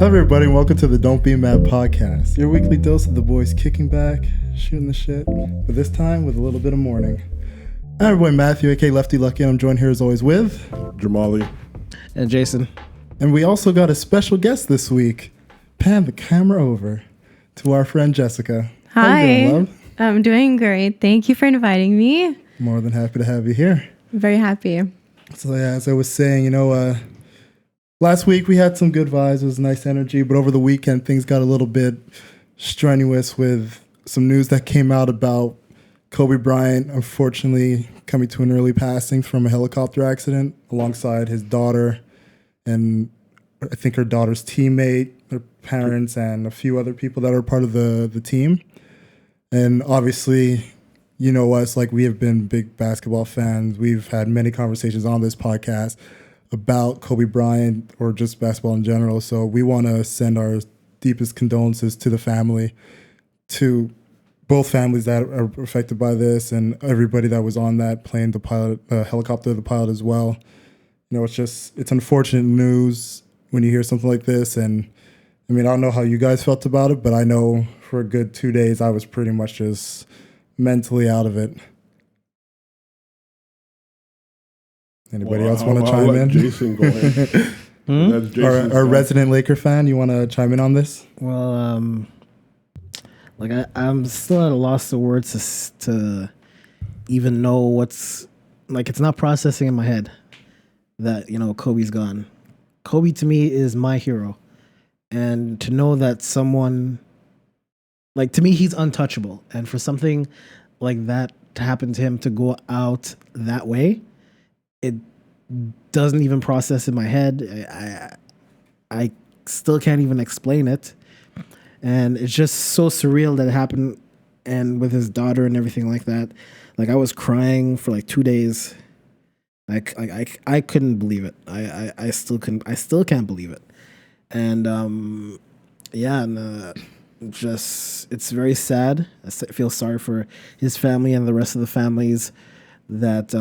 Hello, everybody, and welcome to the Don't Be Mad podcast, your weekly dose of the boys kicking back, shooting the shit, but this time with a little bit of mourning. I'm your boy Matthew, aka Lefty Lucky, and I'm joined here as always with Jamali and Jason. And we also got a special guest this week. Pan the camera over to our friend Jessica. Hi. How you doing, love? I'm doing great. Thank you for inviting me. More than happy to have you here. Very happy. So yeah, as I was saying, last week we had some good vibes. It was nice energy, but over the weekend things got a little bit strenuous with some news that came out about Kobe Bryant, unfortunately coming to an early passing from a helicopter accident alongside his daughter and I think her daughter's teammate, her parents, and a few other people that are part of the team. And obviously, you know us, like we have been big basketball fans. We've had many conversations on this podcast about Kobe Bryant or just basketball in general. So we want to send our deepest condolences to the family, to both families that are affected by this and everybody that was on that plane, the pilot, helicopter, the pilot as well. You know, it's unfortunate news when you hear something like this. And I mean, I don't know how you guys felt about it, but I know for a good 2 days, I was pretty much just mentally out of it. Anybody else want to chime in? Jason, go ahead. That's our resident Laker fan, you want to chime in on this? Well, I'm still at a loss of words to even know what's, like, it's not processing in my head that, Kobe's gone. Kobe to me is my hero. And to know that someone, like, to me, he's untouchable. And for something like that to happen to him, to go out that way, it doesn't even process in my head. I still can't even explain it. And it's just so surreal that it happened, and with his daughter and everything like that. Like, I was crying for like 2 days. I couldn't believe it. I still can't believe it. And it's very sad. I feel sorry for his family and the rest of the families that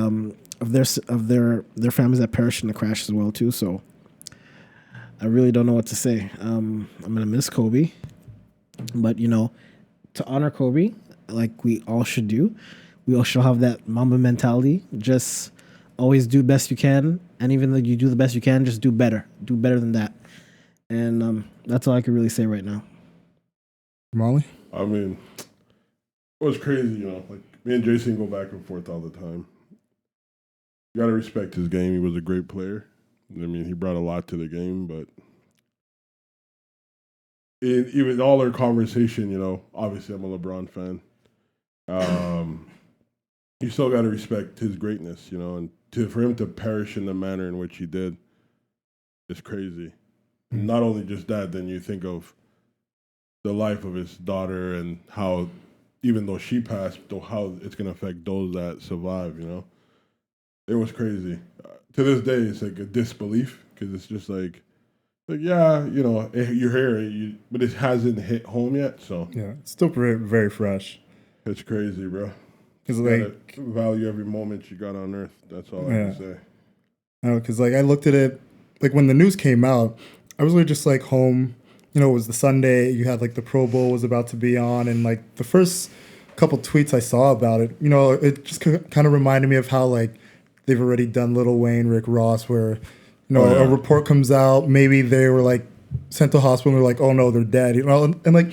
of their families that perished in the crash as well too. So I really don't know what to say. I'm gonna miss Kobe, but to honor Kobe, like we all should do, we all should have that Mamba mentality. Just always do best you can, and even though you do the best you can, just do better than that. And that's all I can really say right now. Molly? I mean, it was crazy, like me and Jason go back and forth all the time. You got to respect his game. He was a great player. I mean, he brought a lot to the game, but even all our conversation, obviously I'm a LeBron fan. You still got to respect his greatness, and for him to perish in the manner in which he did is crazy. Mm-hmm. Not only just that, then you think of the life of his daughter and how, even though she passed, how it's going to affect those that survive, It was crazy. To this day, it's like a disbelief because it's just like yeah, you're here, but it hasn't hit home yet. So yeah, it's still very, very fresh. It's crazy, bro. Because like, value every moment you got on Earth. That's all I can say. Because I looked at it like when the news came out, I was really just like home. It was the Sunday. You had like the Pro Bowl was about to be on, and like the first couple tweets I saw about it, it just kind of reminded me of how like they've already done Lil Wayne, Rick Ross, where a report comes out, maybe they were like sent to hospital, and they're like, oh no, they're dead, and like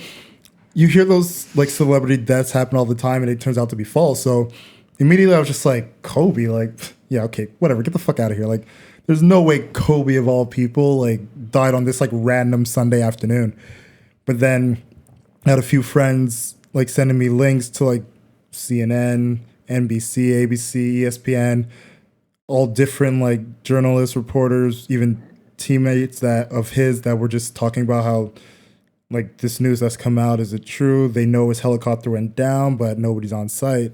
you hear those like celebrity deaths happen all the time, and it turns out to be false. So immediately I was just like, Kobe, like yeah, okay, whatever, get the fuck out of here, like. There's no way Kobe, of all people, like died on this like random Sunday afternoon. But then I had a few friends like sending me links to like CNN, NBC, ABC, ESPN, all different like journalists, reporters, even teammates that were just talking about how like this news that's come out, is it true? They know his helicopter went down, but nobody's on site.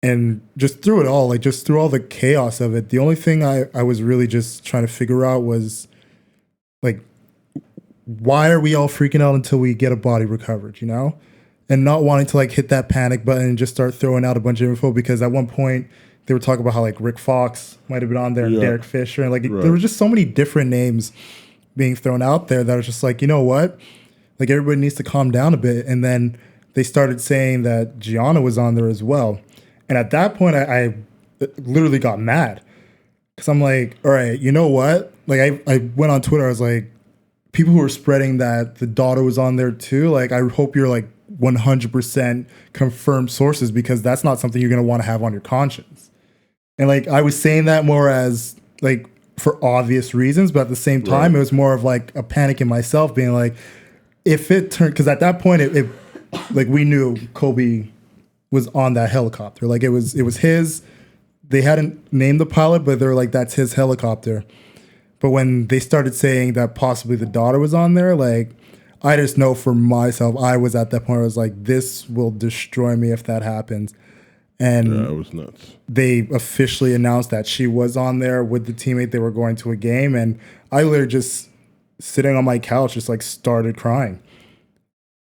And just through it all, like just through all the chaos of it, the only thing I was really just trying to figure out was like, why are we all freaking out until we get a body recovered, And not wanting to like hit that panic button and just start throwing out a bunch of info, because at one point they were talking about how like Rick Fox might have been on there and Derek Fisher. And like there were just so many different names being thrown out there that was just like, you know what? Like, everybody needs to calm down a bit. And then they started saying that Gianna was on there as well. And at that point, I literally got mad. Because I'm like, all right, you know what? Like, I went on Twitter. I was like, people who are spreading that the daughter was on there too, like, I hope you're like 100% confirmed sources, because that's not something you're going to want to have on your conscience. And like, I was saying that more as like for obvious reasons, but at the same time, It was more of like a panic in myself being like, if it turned, because at that point, it like we knew Kobe was on that helicopter. Like it was his. They hadn't named the pilot, but they're like, that's his helicopter. But when they started saying that possibly the daughter was on there, like, I just know for myself, I was at that point where I was like, this will destroy me if that happens. And Yeah, it was nuts. They officially announced that she was on there with the teammate. They were going to a game. And I literally just sitting on my couch, just like started crying.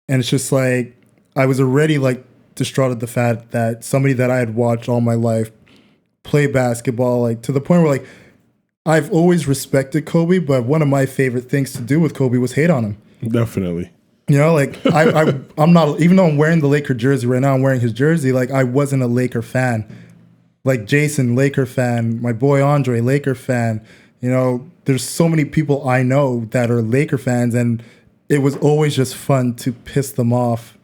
And it's just like, I was already like distraught at the fact that somebody that I had watched all my life play basketball, like to the point where like, I've always respected Kobe, but one of my favorite things to do with Kobe was hate on him. Definitely. You know, like I'm not, even though I'm wearing the Laker jersey right now, I'm wearing his jersey, like I wasn't a Laker fan. Like Jason, Laker fan, my boy Andre, Laker fan. You know, there's so many people I know that are Laker fans, and it was always just fun to piss them off.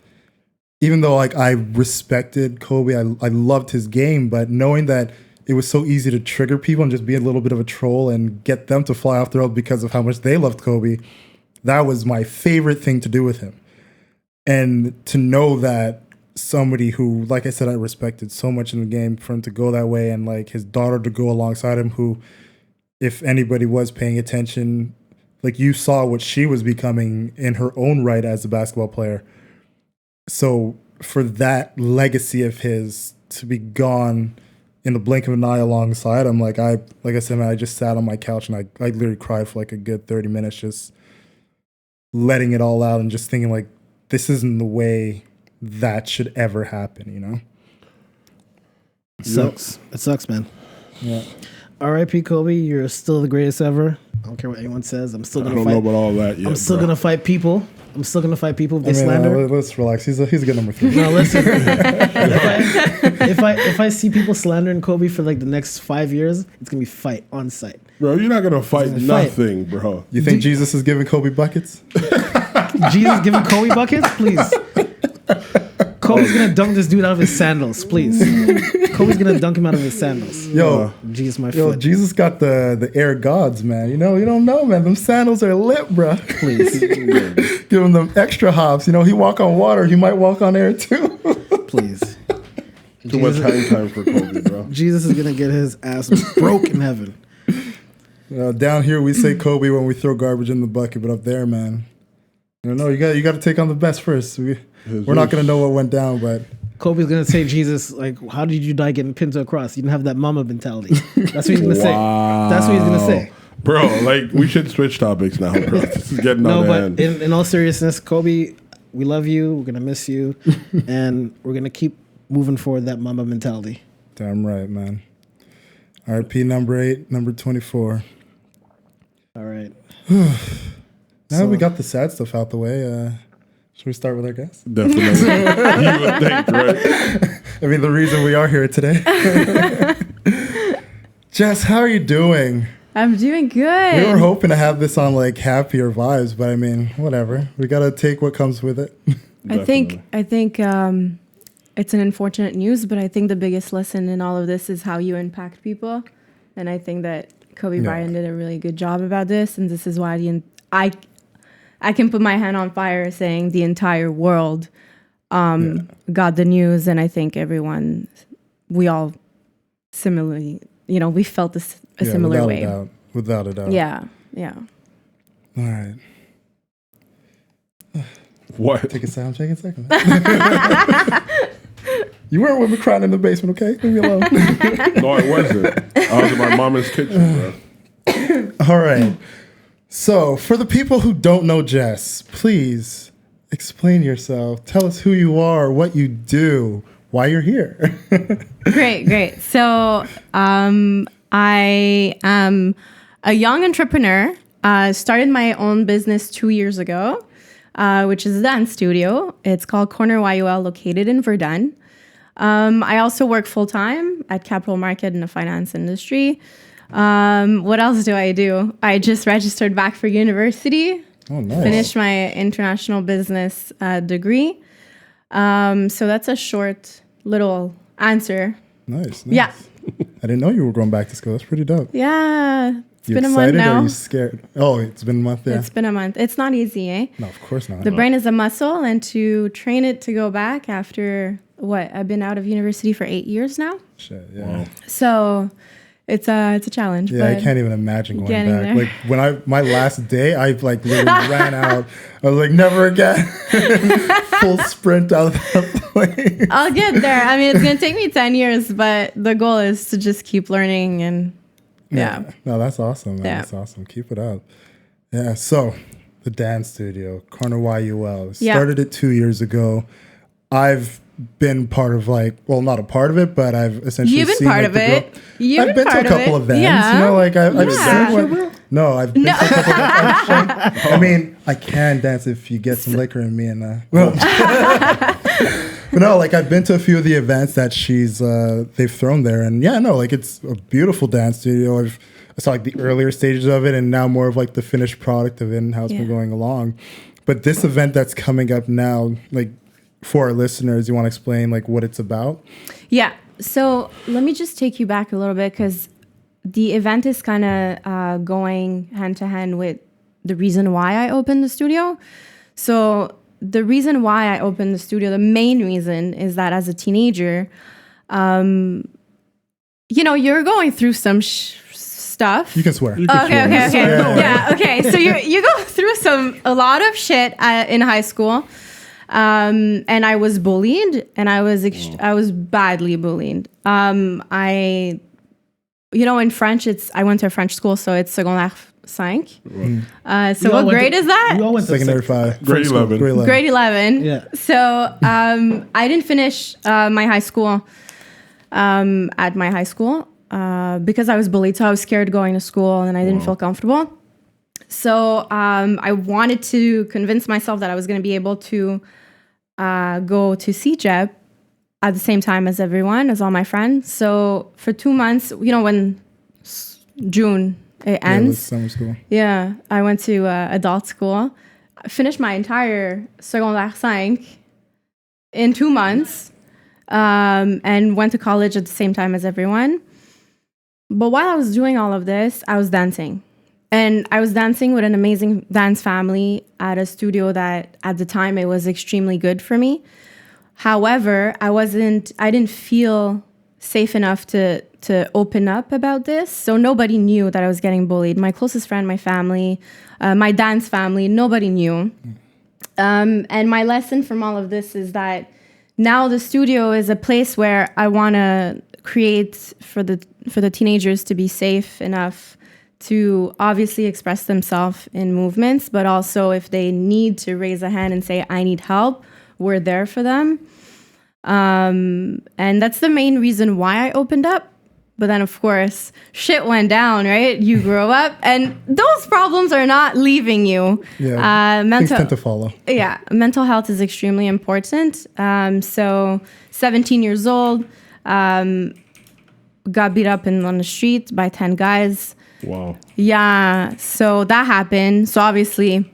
Even though like I respected Kobe, I loved his game, but knowing that it was so easy to trigger people and just be a little bit of a troll and get them to fly off the road because of how much they loved Kobe, that was my favorite thing to do with him. And to know that somebody who, like I said, I respected so much in the game, for him to go that way, and like his daughter to go alongside him, who, if anybody was paying attention, like you saw what she was becoming in her own right as a basketball player. So for that legacy of his to be gone in the blink of an eye alongside him, like I said, man, I just sat on my couch and I literally cried for like a good 30 minutes, just letting it all out and just thinking like, this isn't the way that should ever happen, you know? It sucks. It sucks, man. Yeah. R.I.P. Kobe, you're still the greatest ever. I don't care what anyone says. I'm still I gonna don't fight. know about all that yet. I'm still gonna fight people. I'm still gonna fight people if they slander. Let's relax. He's a good number 3. No, listen. if I see people slandering Kobe for like the next 5 years, it's gonna be fight on site. Bro, you're not gonna fight It's gonna nothing, bro. You think Jesus is giving Kobe buckets? Jesus giving Kobe buckets, please. Kobe's gonna dunk this dude out of his sandals, please. Kobe's gonna dunk him out of his sandals. Yo, Jesus, my foot. Jesus got the air gods, man. You know, you don't know, man. Them sandals are lit, bro. Please, Give him them extra hops. You know, he walk on water. He might walk on air too. please. Too much hang time for Kobe, bro. Jesus is gonna get his ass broke in heaven. Down here, we say Kobe when we throw garbage in the bucket, but up there, man, you know, you got to take on the best first. We're not gonna know what went down, but Kobe's gonna say, Jesus, like, how did you die getting pinned to a cross? You didn't have that mama mentality. That's what he's gonna say. That's what he's gonna say. Bro, like, we should switch topics now, bro. This is getting No, out of but hand. in all seriousness, Kobe, we love you. We're gonna miss you, and we're gonna keep moving forward that mama mentality. damn right, man. RP number 8, number 24. All right. Now that we got the sad stuff out the way, should we start with our guest? Definitely. You would think, right? I mean, the reason we are here today. Jess, how are you doing? I'm doing good. We were hoping to have this on like happier vibes, but I mean, whatever. We got to take what comes with it. I think it's an unfortunate news, but I think the biggest lesson in all of this is how you impact people. And I think that Kobe Bryant did a really good job about this. And this is why I can put my hand on fire saying the entire world got the news. And I think we all similarly, you know, we felt a similar way. Without a doubt. Yeah. All right. What? Take a second. You weren't with me crying in the basement, okay? Leave me alone. No, I wasn't. I was in my mama's kitchen, bro. All right. So, for the people who don't know Jess, please explain yourself. Tell us who you are, what you do, why you're here. Great. So I am a young entrepreneur. Started my own business 2 years ago, which is a dance studio. It's called CORNERYUL, located in Verdun. I also work full-time at Capital Market in the finance industry. What else do? I just registered back for university. Oh, nice. Finished my international business degree. So that's a short little answer. Nice. Yeah. I didn't know you were going back to school. That's pretty dope. Yeah. It's You been a excited month or are now. you scared? Oh, it's been a month, yeah. It's been a month. It's not easy, eh? No, of course not. The brain is a muscle, and to train it to go back after I've been out of university for 8 years now. Shit, yeah. Wow. So it's a challenge. Yeah, I but can't even imagine going getting back. there. Like when my last day, I like literally ran out. I was like, never again. Full sprint out of that place. I'll get there. I mean, it's gonna take me 10 years, but the goal is to just keep learning and yeah. No, that's awesome, man. Yeah. That's awesome. Keep it up. Yeah. So the dance studio, CORNERYUL. Yeah. Started it 2 years ago. I've been part of not a part of it, but I've essentially You've been seen, part like, of the it. growth. You've I've been to a part of couple it. events. Yeah. You know, like I've Yeah. seen no, I've been to a couple events. I mean, I can dance if you get some liquor in me and but no, like I've been to a few of the events that they've thrown there, and yeah, no, like it's a beautiful dance studio. I saw like the earlier stages of it, and now more of like the finished product of it and how it's been Yeah. going along. But this event that's coming up now, like for our listeners, you want to explain like what it's about? Yeah. So let me just take you back a little bit because the event is kind of going hand to hand with the reason why I opened the studio. So the reason why I opened the studio, the main reason is that as a teenager, you're going through some stuff. You can swear. Okay. Yeah. Yeah. Okay. So you go through a lot of shit in high school, and I was bullied, and I was badly bullied. In French, I went to a French school, so it's secondaire 5. So what grade is that? We all went to Secondary 5. Grade 11. Grade 11. Yeah. So I didn't finish my high school at my high school because I was bullied. So I was scared going to school and I didn't feel comfortable. So I wanted to convince myself that I was going to be able to go to CJEP at the same time as everyone, as all my friends. So for 2 months, when June it Yeah, ends. with summer school. Yeah, I went to adult school. I finished my entire secondaire 5 in 2 months, and went to college at the same time as everyone. But while I was doing all of this, I was dancing. And I was dancing with an amazing dance family at a studio that at the time it was extremely good for me. However, I didn't feel safe enough to open up about this. So nobody knew that I was getting bullied. My closest friend, my family, my dance family, nobody knew. And my lesson from all of this is that now the studio is a place where I want to create for the teenagers to be safe enough to obviously express themselves in movements, but also if they need to raise a hand and say, I need help, we're there for them. And that's the main reason why I opened up. But then, of course, shit went down, right? You grow up, and those problems are not leaving you. Yeah, things tend to follow. Yeah, mental health is extremely important. So 17 years old, got beat up on the street by 10 guys. Wow. Yeah, so that happened. So obviously,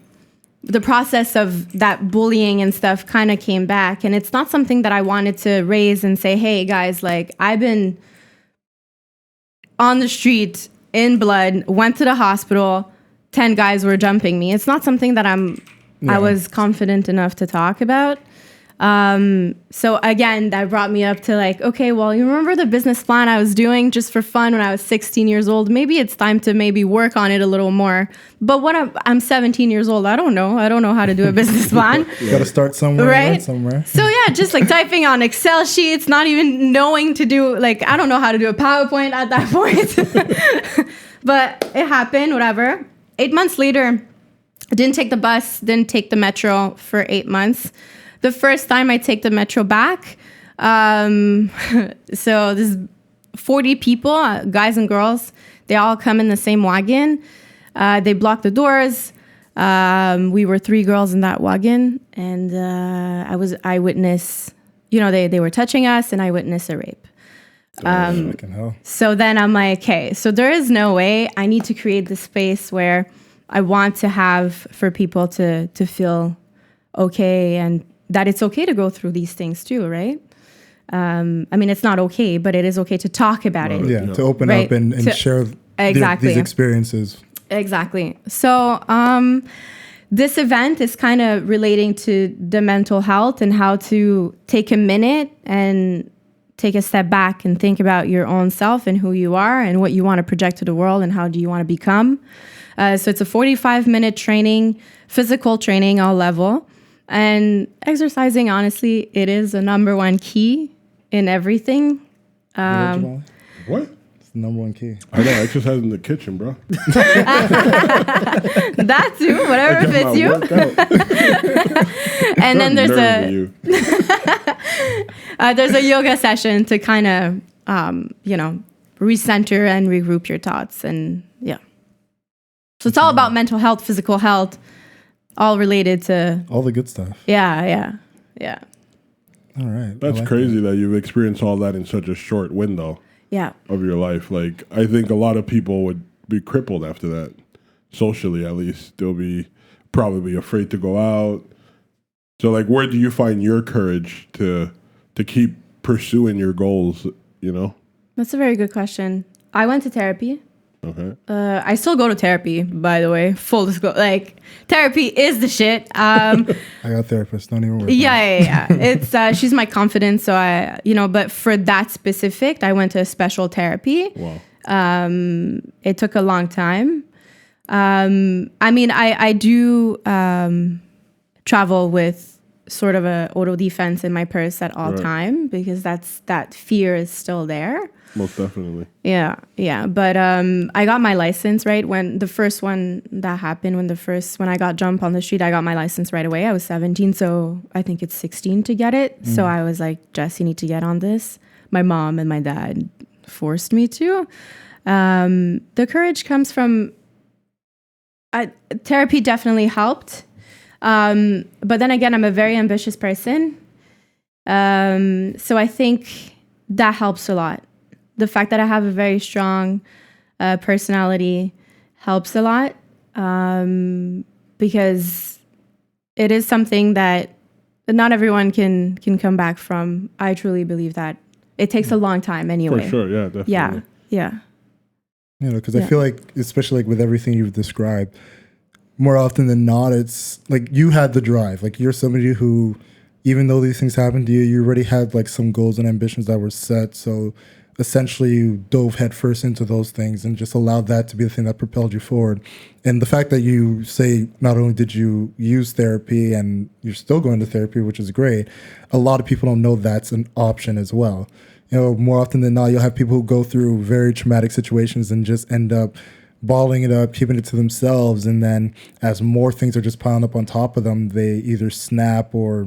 the process of that bullying and stuff kind of came back. And it's not something that I wanted to raise and say, hey, guys, like, I've been on the street in blood, went to the hospital, 10 guys were jumping me. It's not something that I was confident enough to talk about. So again, that brought me up to like, okay, well, you remember the business plan I was doing just for fun when I was 16 years old? Maybe it's time to maybe work on it a little more. But when I'm 17 years old, I don't know how to do a business plan. You got to start somewhere, Right? right? Somewhere. So yeah, just like typing on Excel sheets, not even knowing to do, like, I don't know how to do a PowerPoint at that point. But it happened, whatever. 8 months later, I didn't take the bus, didn't take the metro for 8 months. The first time I take the metro back, so there's 40 people, guys and girls, they all come in the same wagon. They blocked the doors. We were 3 girls in that wagon, and I was eyewitness. They were touching us, and I witnessed a rape. Fucking hell. So then I'm like, okay, so there is no way. I need to create the space where I want to have for people to feel okay, and that it's okay to go through these things too, right? It's not okay, but it is okay to talk about it. Yeah, to open up and share these experiences. Exactly. So this event is kind of relating to the mental health and how to take a minute and take a step back and think about your own self and who you are and what you want to project to the world and how do you want to become. So it's a 45-minute training, physical training, all level. And exercising, honestly, it is the number one key in everything. What? It's the number one key. I know, exercise in the kitchen, bro. That too, whatever fits you. And then there's there's a yoga session to kind of, recenter and regroup your thoughts. And yeah. So it's all about mental health, physical health, all related to all the good stuff. Yeah. All right. That's crazy that you've experienced all that in such a short window of your life. Like, I think a lot of people would be crippled after that, socially at least. They'll be probably afraid to go out. So, like, where do you find your courage to keep pursuing your goals, That's a very good question. I went to therapy. Okay. I still go to therapy, by the way. Full disclosure, like therapy is the shit. I got a therapist. Don't even worry. Yeah. It's she's my confidant, so But for that specific, I went to a special therapy. Wow. It took a long time. I do travel with sort of a auto defense in my purse at all time because that fear is still there. Most definitely. Yeah. But I got my license right when the first one that happened, when I got jumped on the street, I got my license right away. I was 17, so I think it's 16 to get it. So I was like, Jess, you need to get on this. My mom and my dad forced me to. The courage comes from therapy definitely helped. But then again, I'm a very ambitious person. So I think that helps a lot. The fact that I have a very strong personality helps a lot because it is something that not everyone can come back from. I truly believe that. It takes a long time anyway. For sure, yeah, definitely. Yeah. Because I feel like, especially like with everything you've described, more often than not, it's like you had the drive. Like you're somebody who, even though these things happened to you, you already had like some goals and ambitions that were set. So essentially you dove headfirst into those things and just allowed that to be the thing that propelled you forward. And the fact that you say not only did you use therapy and you're still going to therapy, which is great, a lot of people don't know that's an option as well. More often than not, you'll have people who go through very traumatic situations and just end up balling it up, keeping it to themselves. And then as more things are just piling up on top of them, they either snap or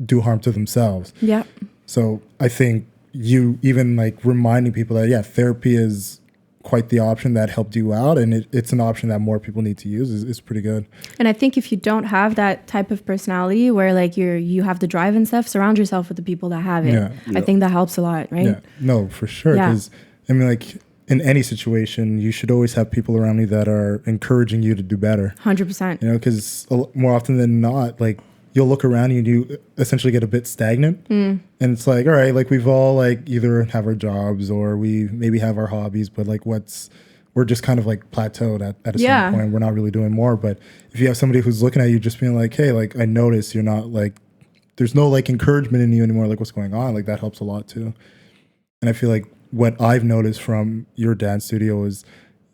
do harm to themselves. Yeah. So I think you even like reminding people that, therapy is quite the option that helped you out. And it's an option that more people need to use is pretty good. And I think if you don't have that type of personality where like you have the drive and stuff, surround yourself with the people that have it. Yeah. I think that helps a lot, right? Yeah. No, for sure. Because like in any situation, you should always have people around you that are encouraging you to do better. 100%. Because more often than not, like you'll look around you and you essentially get a bit stagnant. And it's like, all right, like we've all like either have our jobs or we maybe have our hobbies, but like we're just kind of like plateaued at a certain point. We're not really doing more. But if you have somebody who's looking at you just being like, hey, like I notice you're not like, there's no like encouragement in you anymore. Like what's going on? Like that helps a lot too. And I feel like what I've noticed from your dance studio is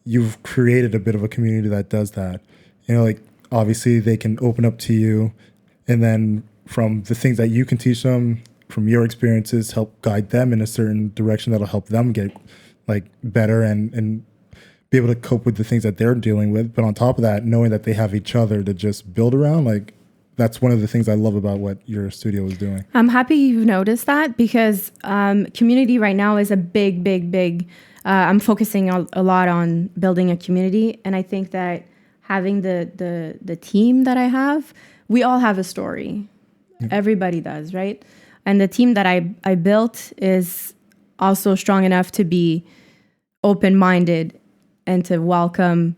you've created a bit of a community that does that. Like obviously they can open up to you, and then from the things that you can teach them, from your experiences, help guide them in a certain direction that'll help them get like better and be able to cope with the things that they're dealing with. But on top of that, knowing that they have each other to just build around, like that's one of the things I love about what your studio is doing. I'm happy you've noticed that because community right now is a big I'm focusing a lot on building a community. And I think that having the team that I have, we all have a story. Everybody does, right? And the team that I built is also strong enough to be open-minded and to welcome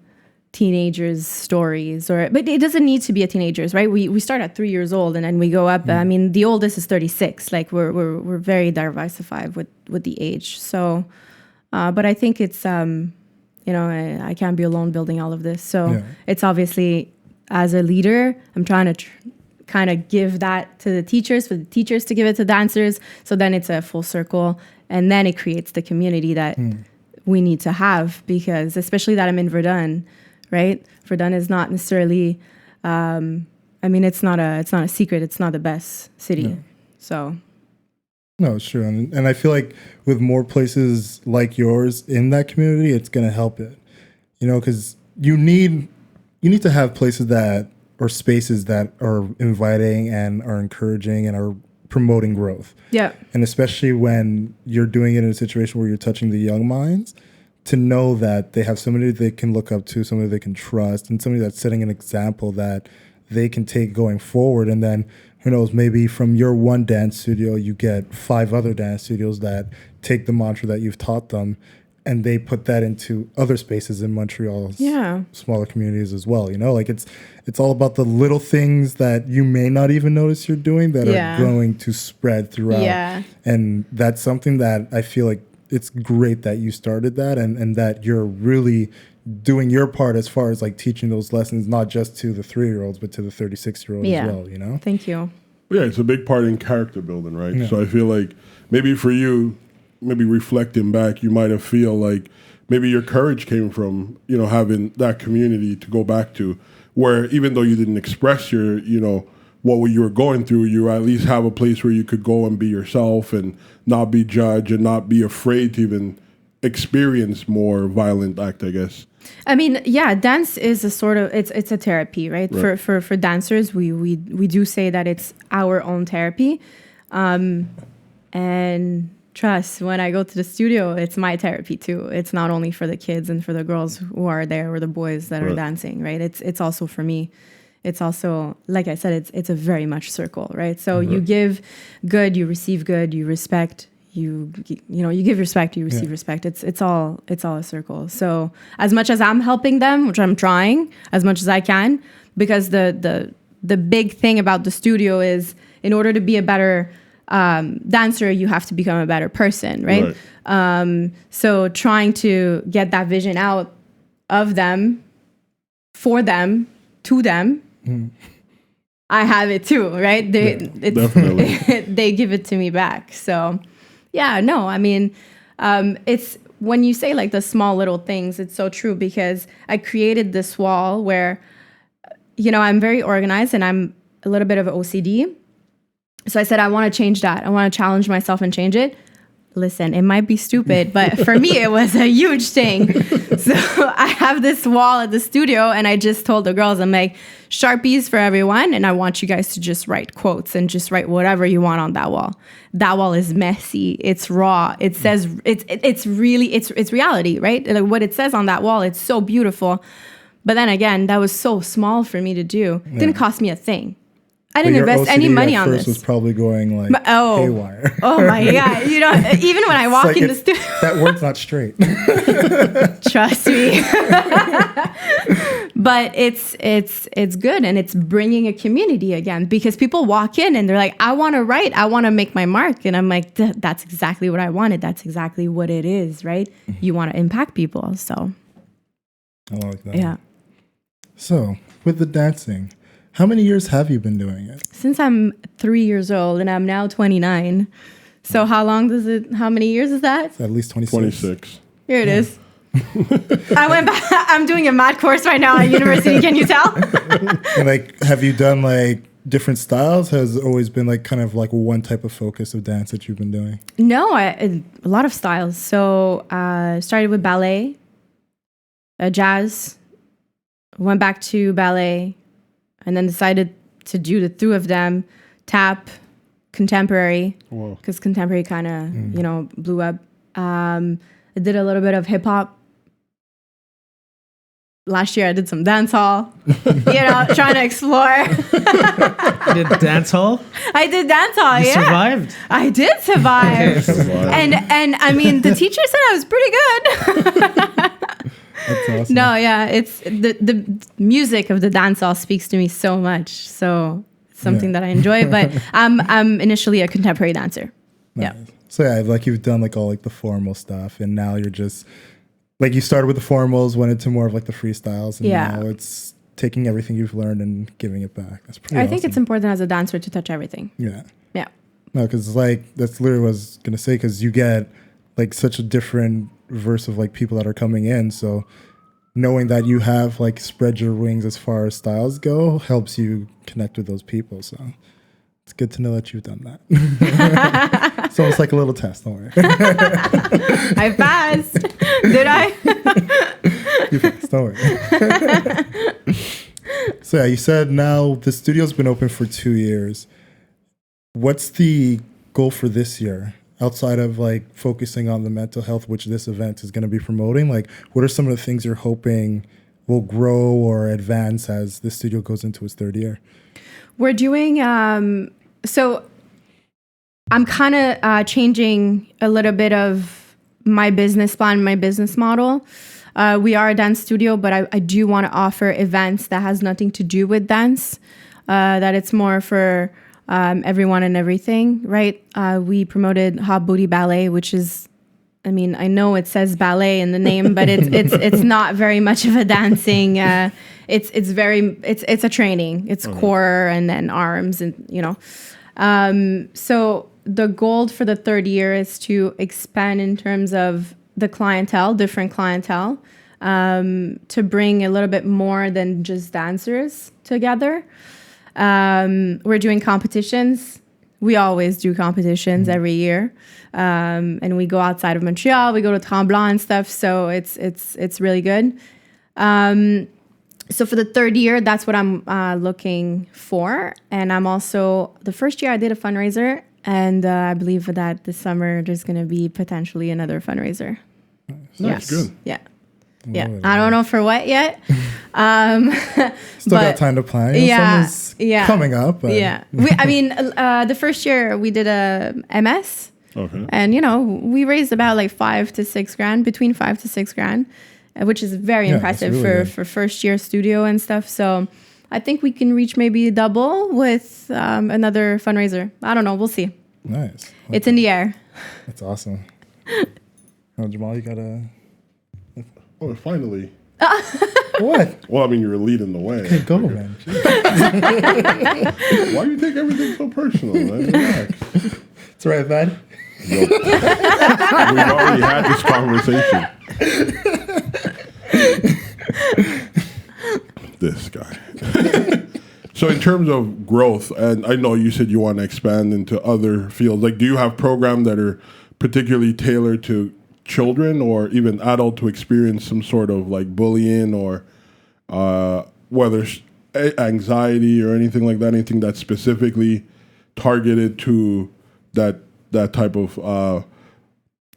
teenagers' stories. But it doesn't need to be a teenagers, right? We start at 3 years old and then we go up. I mean, the oldest is 36. Like we're very diversified with the age. So, but I think it's I can't be alone building all of this. So it's obviously, as a leader, I'm trying to kind of give that to the teachers, for the teachers to give it to dancers. So then it's a full circle. And then it creates the community that we need to have, because especially that I'm in Verdun, right? Verdun is not necessarily, it's not a secret. It's not the best city. No. So. No, it's true. And I feel like with more places like yours in that community, it's going to help it, because you need to have places that, or spaces that are inviting and are encouraging and are promoting growth. Yeah. And especially when you're doing it in a situation where you're touching the young minds, to know that they have somebody they can look up to, somebody they can trust, and somebody that's setting an example that they can take going forward. And then, who knows, maybe from your one dance studio, you get 5 other dance studios that take the mantra that you've taught them, and they put that into other spaces in Montreal's smaller communities as well. Like it's all about the little things that you may not even notice you're doing that are going to spread throughout. Yeah. And that's something that I feel like it's great that you started that, and that you're really doing your part as far as like teaching those lessons, not just to the 3-year-olds, but to the 36-year-olds as well, Thank you. Yeah, it's a big part in character building, right? Yeah. So I feel like maybe for you, maybe reflecting back, you might have feel like maybe your courage came from, having that community to go back to, where even though you didn't express your, what you were going through, you at least have a place where you could go and be yourself and not be judged and not be afraid to even experience more violent act, I guess. I mean, dance is a sort of, it's a therapy, right? For dancers, we do say that it's our own therapy. And trust, when I go to the studio, it's my therapy too. It's not only for the kids and for the girls who are there or the boys that are dancing, right? It's also for me. It's also, like I said, it's a very much circle, right? So you give good, you receive good, you respect, you give respect, you receive respect. It's all a circle. So as much as I'm helping them, which I'm trying as much as I can, because the big thing about the studio is, in order to be a better dancer, you have to become a better person, right? So trying to get that vision out of them, for them, to them. I have it too, right? They give it to me back. So it's when you say like the small little things, it's so true, because I created this wall where, I'm very organized and I'm a little bit of an OCD. So I said, I want to change that. I want to challenge myself and change it. Listen, it might be stupid, but for me, it was a huge thing. So I have this wall at the studio, and I just told the girls, I'm like, Sharpies for everyone, and I want you guys to just write quotes and just write whatever you want on that wall. That wall is messy. It's raw. It says, it's reality, right? Like what it says on that wall, it's so beautiful. But then again, that was so small for me to do. It didn't cost me a thing. I didn't invest any money on this. Was probably going like haywire. Oh my God. Even when I walk in the studio. That word's not straight. Trust me. But it's good, and it's bringing a community again, because people walk in and they're like, I want to write, I want to make my mark. And I'm like, that's exactly what I wanted. That's exactly what it is, right? You want to impact people. So. I like that. Yeah. So with the dancing, how many years have you been doing it? Since I'm 3 years old, and I'm now 29. So how many years is that? It's at least 26. 26. Here it is. I went back. I'm doing a math course right now at university. Can you tell? And like, have you done like different styles? Has it always been like kind of like one type of focus of dance that you've been doing? No, a lot of styles. So started with ballet, jazz, went back to ballet, and then decided to do the two of them, tap, contemporary, because contemporary kind of, blew up. I did a little bit of hip hop. Last year I did some dance hall, trying to explore. You did dance hall? I did dance hall, You yeah. survived? I did survive. Survive. And I mean, the teacher said I was pretty good. That's awesome. No, yeah, it's the music of the dance hall speaks to me so much. So it's something that I enjoy, but I'm initially a contemporary dancer. Nice. Yeah. So yeah, like you've done like all like the formal stuff, and now you're just like you started with the formals, went into more of like the freestyles, and now it's taking everything you've learned and giving it back. That's pretty. I think it's important as a dancer to touch everything. Yeah. Yeah. No, because like that's literally what I was gonna say. Because you get like such a different verse of like people that are coming in, so knowing that you have like spread your wings as far as styles go helps you connect with those people. So it's good to know that you've done that. It's almost like a little test. Don't worry. I passed. Did I? You passed. Don't worry. So yeah, you said now the studio's been open for 2 years. What's the goal for this year? Outside of like focusing on the mental health, which this event is going to be promoting, like what are some of the things you're hoping will grow or advance as the studio goes into its 3rd year? We're doing, so I'm kind of changing a little bit of my business plan, my business model. We are a dance studio, but I do want to offer events that has nothing to do with dance, that it's more for everyone and everything, right? We promoted Hot Booty Ballet, which is, I mean, I know it says ballet in the name, but it's not very much of a dancing. It's a training. It's core and then arms and So the goal for the 3rd year is to expand in terms of the clientele, different clientele, to bring a little bit more than just dancers together. We're doing competitions. We always do competitions every year. And we go outside of Montreal, we go to Tremblant and stuff. So it's really good. So for the 3rd year, that's what I'm looking for. And I'm also, the first year I did a fundraiser, and I believe that this summer there's going to be potentially another fundraiser. That's good. Yeah. Yeah. I don't know for what yet. Still got time to plan. Summer's coming up. But. Yeah. The first year we did a MS. Okay. And, we raised about like $5,000 to $6,000, between $5,000 to $6,000, which is very impressive really for first year studio and stuff. So I think we can reach maybe double with another fundraiser. I don't know. We'll see. Nice. It's in the air. That's awesome. Jamal, you got to... Oh, finally. What? Well, I mean, you were leading the way. Okay, go, man. Why do you take everything so personal, man? Relax. It's all right, man. We've already had this conversation. This guy. So in terms of growth, and I know you said you want to expand into other fields, like do you have programs that are particularly tailored to children or even adult to experience some sort of like bullying or whether anxiety or anything like that, anything that's specifically targeted to that type of,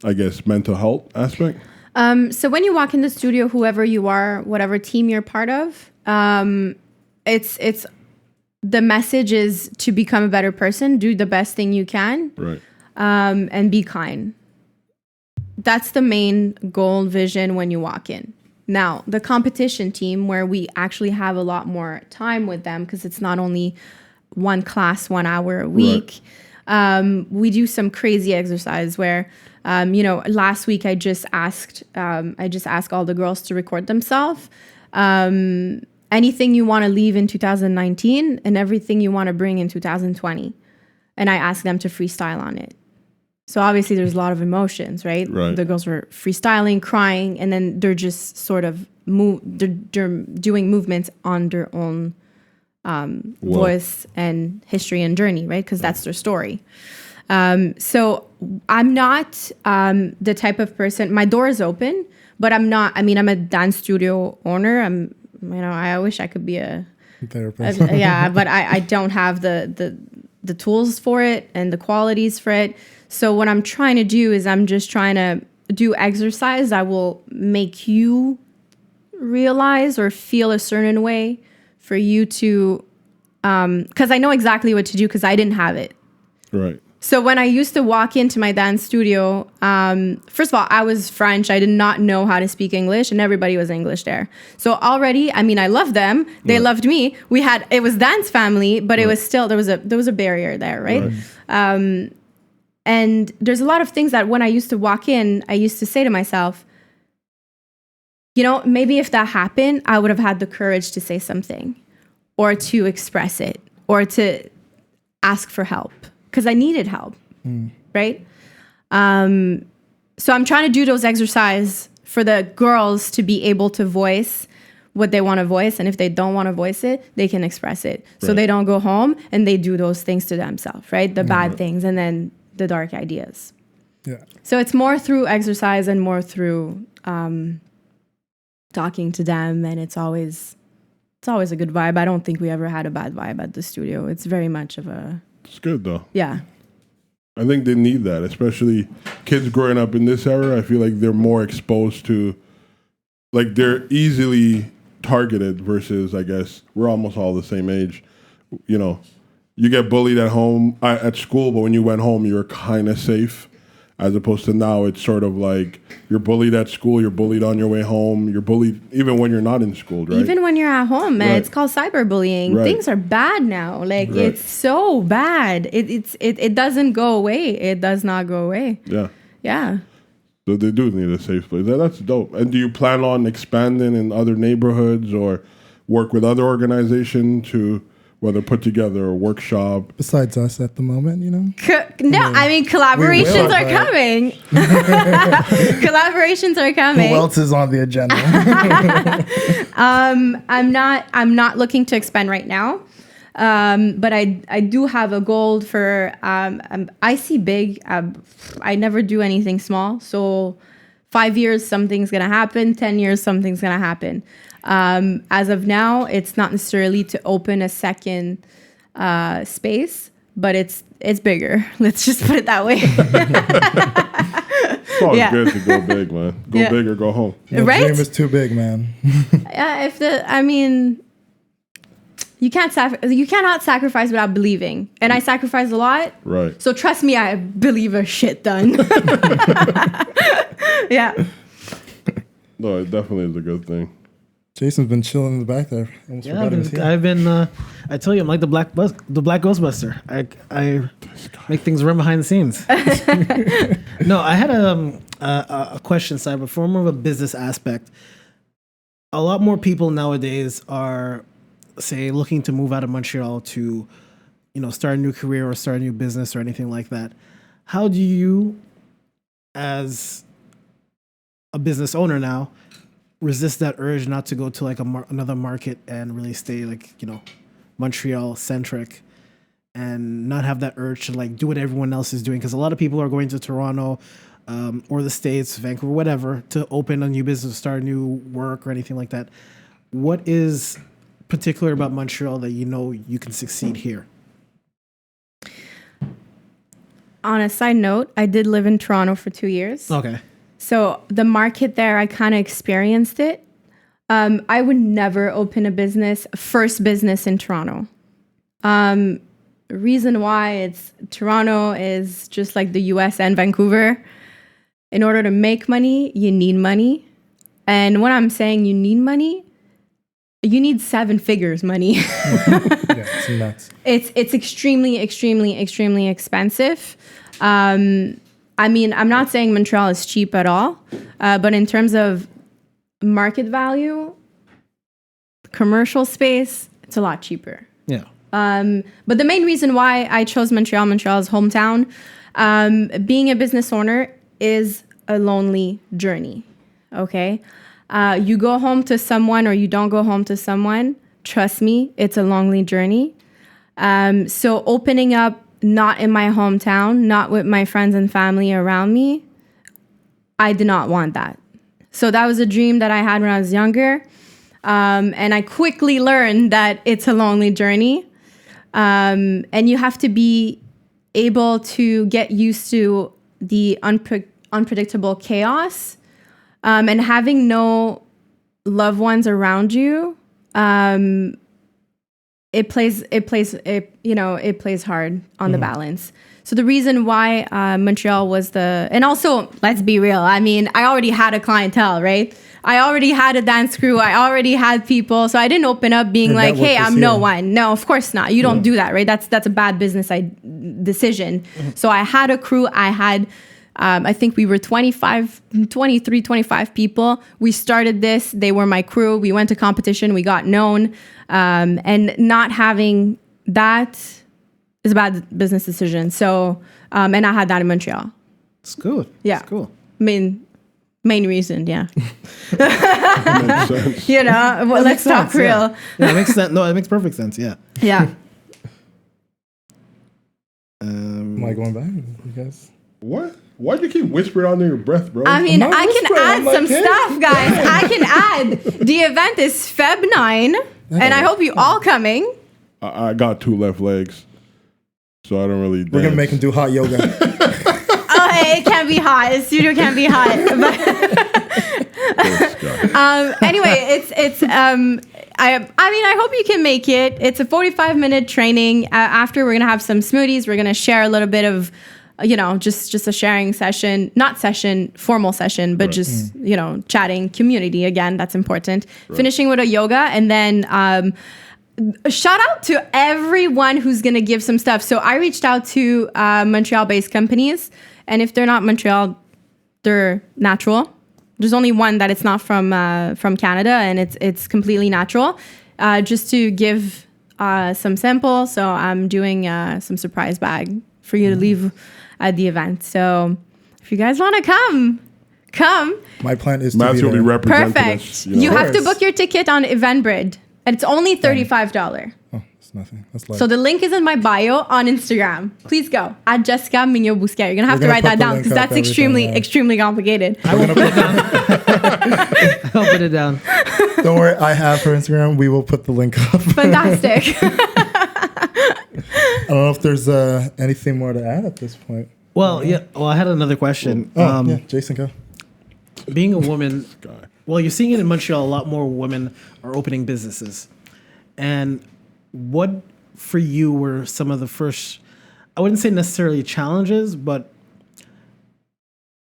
I guess, mental health aspect? So when you walk in the studio, whoever you are, whatever team you're part of, it's the message is to become a better person, do the best thing you can, right, and be kind. That's the main goal vision when you walk in. Now, the competition team, where we actually have a lot more time with them because it's not only one class, 1 hour a week. Right. We do some crazy exercise where, last week I just asked all the girls to record themselves. Anything you want to leave in 2019 and everything you want to bring in 2020. And I asked them to freestyle on it. So obviously there's a lot of emotions, right? The girls were freestyling, crying, and then they're just sort of they're doing movements on their own voice and history and journey, right? Because that's their story. So I'm not the type of person, my door is open, but I'm a dance studio owner. I wish I could be a therapist. But I don't have the tools for it and the qualities for it. So what I'm trying to do is I'm just trying to do exercise that will make you realize or feel a certain way for you to, because I know exactly what to do because I didn't have it. Right. So when I used to walk into my dance studio, first of all, I was French. I did not know how to speak English, and everybody was English there. So already, I mean, I loved them. They loved me. It was dance family, but it was still, there was a barrier there, right? And there's a lot of things that when I used to walk in, I used to say to myself, you know, maybe if that happened, I would have had the courage to say something or to express it or to ask for help. Because I needed help, right? So I'm trying to do those exercises for the girls to be able to voice what they want to voice. And if they don't want to voice it, they can express it. So they don't go home and they do those things to themselves, right? The bad things and then the dark ideas. Yeah. So it's more through exercise and more through talking to them. And it's always a good vibe. I don't think we ever had a bad vibe at the studio. It's very much of a... It's good though. Yeah. I think they need that, especially kids growing up in this era. I feel like they're more exposed to, like they're easily targeted versus, I guess, we're almost all the same age. You know, you get bullied at home, at school, but when you went home, you were kind of safe. As opposed to now, it's sort of like you're bullied at school, you're bullied on your way home, you're bullied even when you're not in school, right? Even when you're at home, man, it's called cyberbullying. Right. Things are bad now. Like it's so bad. It doesn't go away. It does not go away. Yeah. Yeah. So they do need a safe place. That's dope. And do you plan on expanding in other neighborhoods or work with other organizations to whether put together a workshop? Besides us at the moment, you know? I mean, collaborations are coming. Collaborations are coming. Who else is on the agenda? I'm not looking to expand right now. But I do have a goal for, I see big. I never do anything small. So 5 years, something's going to happen. 10 years, something's going to happen. As of now, it's not necessarily to open a second space, but it's bigger. Let's just put it that way. It's always good to go big, man. Go big or go home. No Right? dream is too big, man. You cannot sacrifice without believing. And I sacrifice a lot. Right. So trust me, I believe a shit ton. Yeah. No, it definitely is a good thing. Jason's been chilling in the back there. Almost forgot he was here. I've been. I tell you, I'm like the black Ghostbuster. I make things run behind the scenes. No, I had a question, Sai, but from more of a business aspect. A lot more people nowadays are, say, looking to move out of Montreal to, start a new career or start a new business or anything like that. How do you, as a business owner now, resist that urge not to go to like another market and really stay Montreal centric and not have that urge to like do what everyone else is doing? Because a lot of people are going to Toronto or the States, Vancouver, whatever, to open a new business, start a new work or anything like that. What is particular about Montreal that you can succeed here? On a side note, I did live in Toronto for 2 years. Okay. So the market there, I kind of experienced it. I would never open first business in Toronto. Reason why Toronto is just like the US and Vancouver. In order to make money, you need money. And when I'm saying you need money, you need 7 figures money. Yeah, it's nuts. It's extremely, extremely, extremely expensive. I'm not saying Montreal is cheap at all, but in terms of market value, commercial space, it's a lot cheaper. Yeah. But the main reason why I chose Montreal's hometown, being a business owner is a lonely journey. Okay. You go home to someone or you don't go home to someone. Trust me, it's a lonely journey. So opening up not in my hometown, not with my friends and family around me, I did not want that. So that was a dream that I had when I was younger. And I quickly learned that it's a lonely journey. And you have to be able to get used to the unpredictable chaos, and having no loved ones around you, it plays hard on the balance. So the reason why Montreal was and also, let's be real, I mean, I already had a clientele, right? I already had a dance crew. I already had people. So I didn't open up being Your like, network hey, is I'm no here. one. No, of course not. You don't do that, right? That's a bad business decision. So I had a crew. I had, I think we were 25 people. We started this. They were my crew. We went to competition. We got known. And not having that is a bad business decision. So, and I had that in Montreal. It's good. Yeah. It's cool. Main reason, yeah. Makes sense. You know, well, let's talk sense, yeah. real. Yeah, it makes sense. No, it makes perfect sense. Yeah. Yeah. Am I going back? You guys? What? Why'd you keep whispering under your breath, bro? I mean, I'm not I can whispering, add I'm like, some hey. stuff, guys. I can add. The event is Feb 9, and I hope you all coming. I got 2 left legs, so I don't really dance. We're gonna make him do hot yoga. Oh, hey, it can't be hot. The studio can't be hot. Anyway, it's I mean, I hope you can make it. It's a 45-minute training. After, we're gonna have some smoothies. We're gonna share a little bit of, just a sharing session, not session, formal session, but just chatting, community. Again, that's important. Right. Finishing with a yoga, and then shout out to everyone who's gonna give some stuff. So I reached out to Montreal-based companies, and if they're not Montreal, they're natural. There's only one that it's not from Canada, and it's completely natural. Just to give some samples. So I'm doing some surprise bag for you to leave at the event. So if you guys want to come. My plan is to Matt's be gonna there. be representing Perfect. us. You know? have to course. book your ticket on Eventbrite, and it's only $35. Oh, it's nothing. That's like So the link is in my bio on Instagram. Please go at Jessica Migneault Bousquet. You're gonna have We're to gonna write put that the down link because up, that's extremely, everything, yeah. extremely complicated. I will put it down. I'll put it down. Don't worry, I have her Instagram. We will put the link up. Fantastic. I don't know if there's anything more to add at this point. Well, yeah. Well, I had another question. Oh, yeah, Jason, go. Being a woman, Guy. well, you're seeing it in Montreal. A lot more women are opening businesses. And what for you were some of the first, I wouldn't say necessarily challenges, but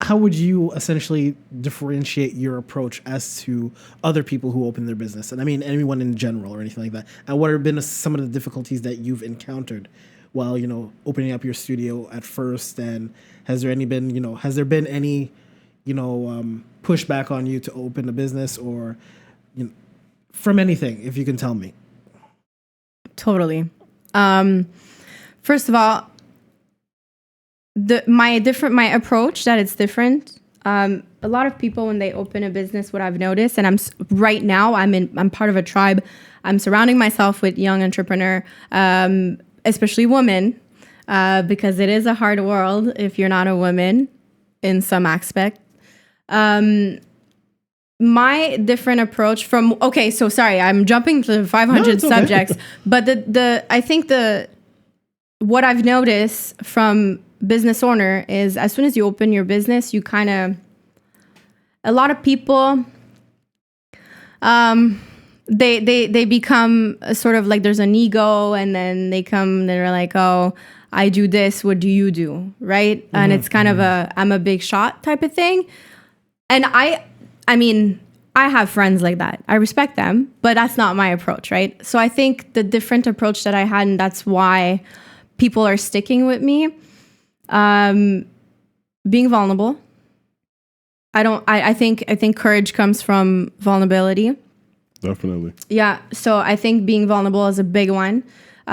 how would you essentially differentiate your approach as to other people who open their business? And I mean, anyone in general or anything like that. And what have been some of the difficulties that you've encountered while, opening up your studio at first? And has there been any pushback on you to open a business, or from anything, if you can tell me? Totally. First of all, my approach, that it's different. A lot of people, when they open a business, what I've noticed, and I'm part of a tribe. I'm surrounding myself with young entrepreneur, especially women, because it is a hard world if you're not a woman in some aspect. My different approach I'm jumping to 500 subjects, but I think what I've noticed from business owner is, as soon as you open your business, you a lot of people, they become a sort of like, there's an ego, and then they're like, oh, I do this, what do you do? Right. Mm-hmm. And it's kind of I'm a big shot type of thing. And I mean, I have friends like that. I respect them, but that's not my approach, right? So I think the different approach that I had, and that's why people are sticking with me, being vulnerable. I think courage comes from vulnerability. Definitely. Yeah. So I think being vulnerable is a big one.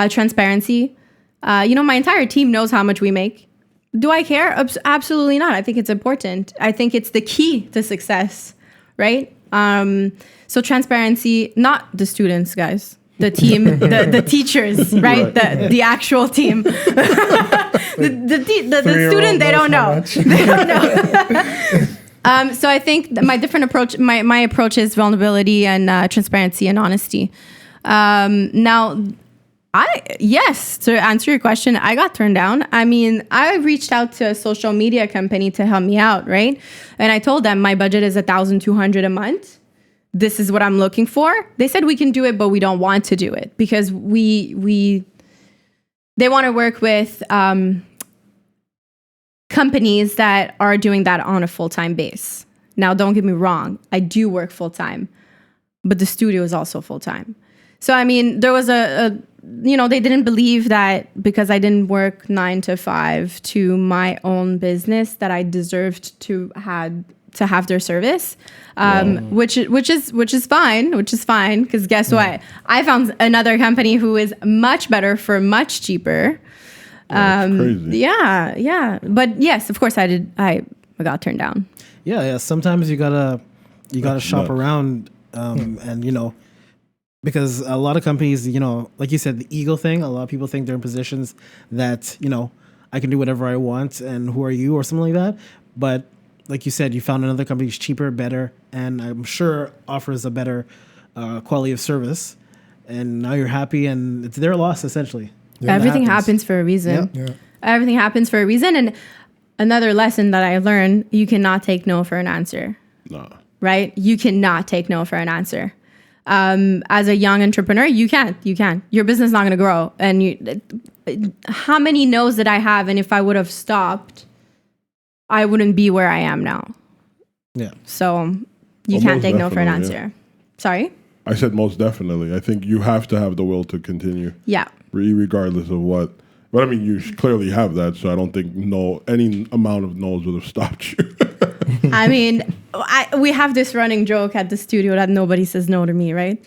Transparency. My entire team knows how much we make. Do I care? Absolutely not. I think it's important. I think it's the key to success, right? So transparency, not the students, guys, the team, the teachers, right? The actual team. the student, they don't know. They don't know. So I think my different approach, my approach is vulnerability and transparency and honesty. Now, Yes, to answer your question, I got turned down. I mean, I reached out to a social media company to help me out, right? And I told them my budget is $1,200 a month. This is what I'm looking for. They said we can do it, but we don't want to do it because they want to work with companies that are doing that on a full-time base. Now, don't get me wrong. I do work full-time, but the studio is also full-time. So, I mean, there was they didn't believe that because I didn't work 9 to 5 to my own business that I deserved to have their service, which is fine. Because guess what? I found another company who is much better for much cheaper. That's crazy. Yeah. But yes, of course I did. I got turned down. Yeah. Sometimes you gotta shop nuts. around, and because a lot of companies, like you said, the ego thing. A lot of people think they're in positions that I can do whatever I want, and who are you, or something like that. But like you said, you found another company that's cheaper, better, and I'm sure offers a better quality of service. And now you're happy, and it's their loss essentially. Yeah, Everything happens for a reason. Yeah. Everything happens for a reason. And another lesson that I learned: you cannot take no for an answer. Nah. Right? You cannot take no for an answer. As a young entrepreneur, you can't. Your business is not going to grow. And how many no's did I have? And if I would have stopped, I wouldn't be where I am now. Yeah. So you Well, can't most take no for an definitely, answer. Sorry? I said most definitely. I think you have to have the will to continue, Yeah. regardless of what. But I mean, you clearly have that, so I don't think any amount of no's would have stopped you. I mean, we have this running joke at the studio that nobody says no to me, right?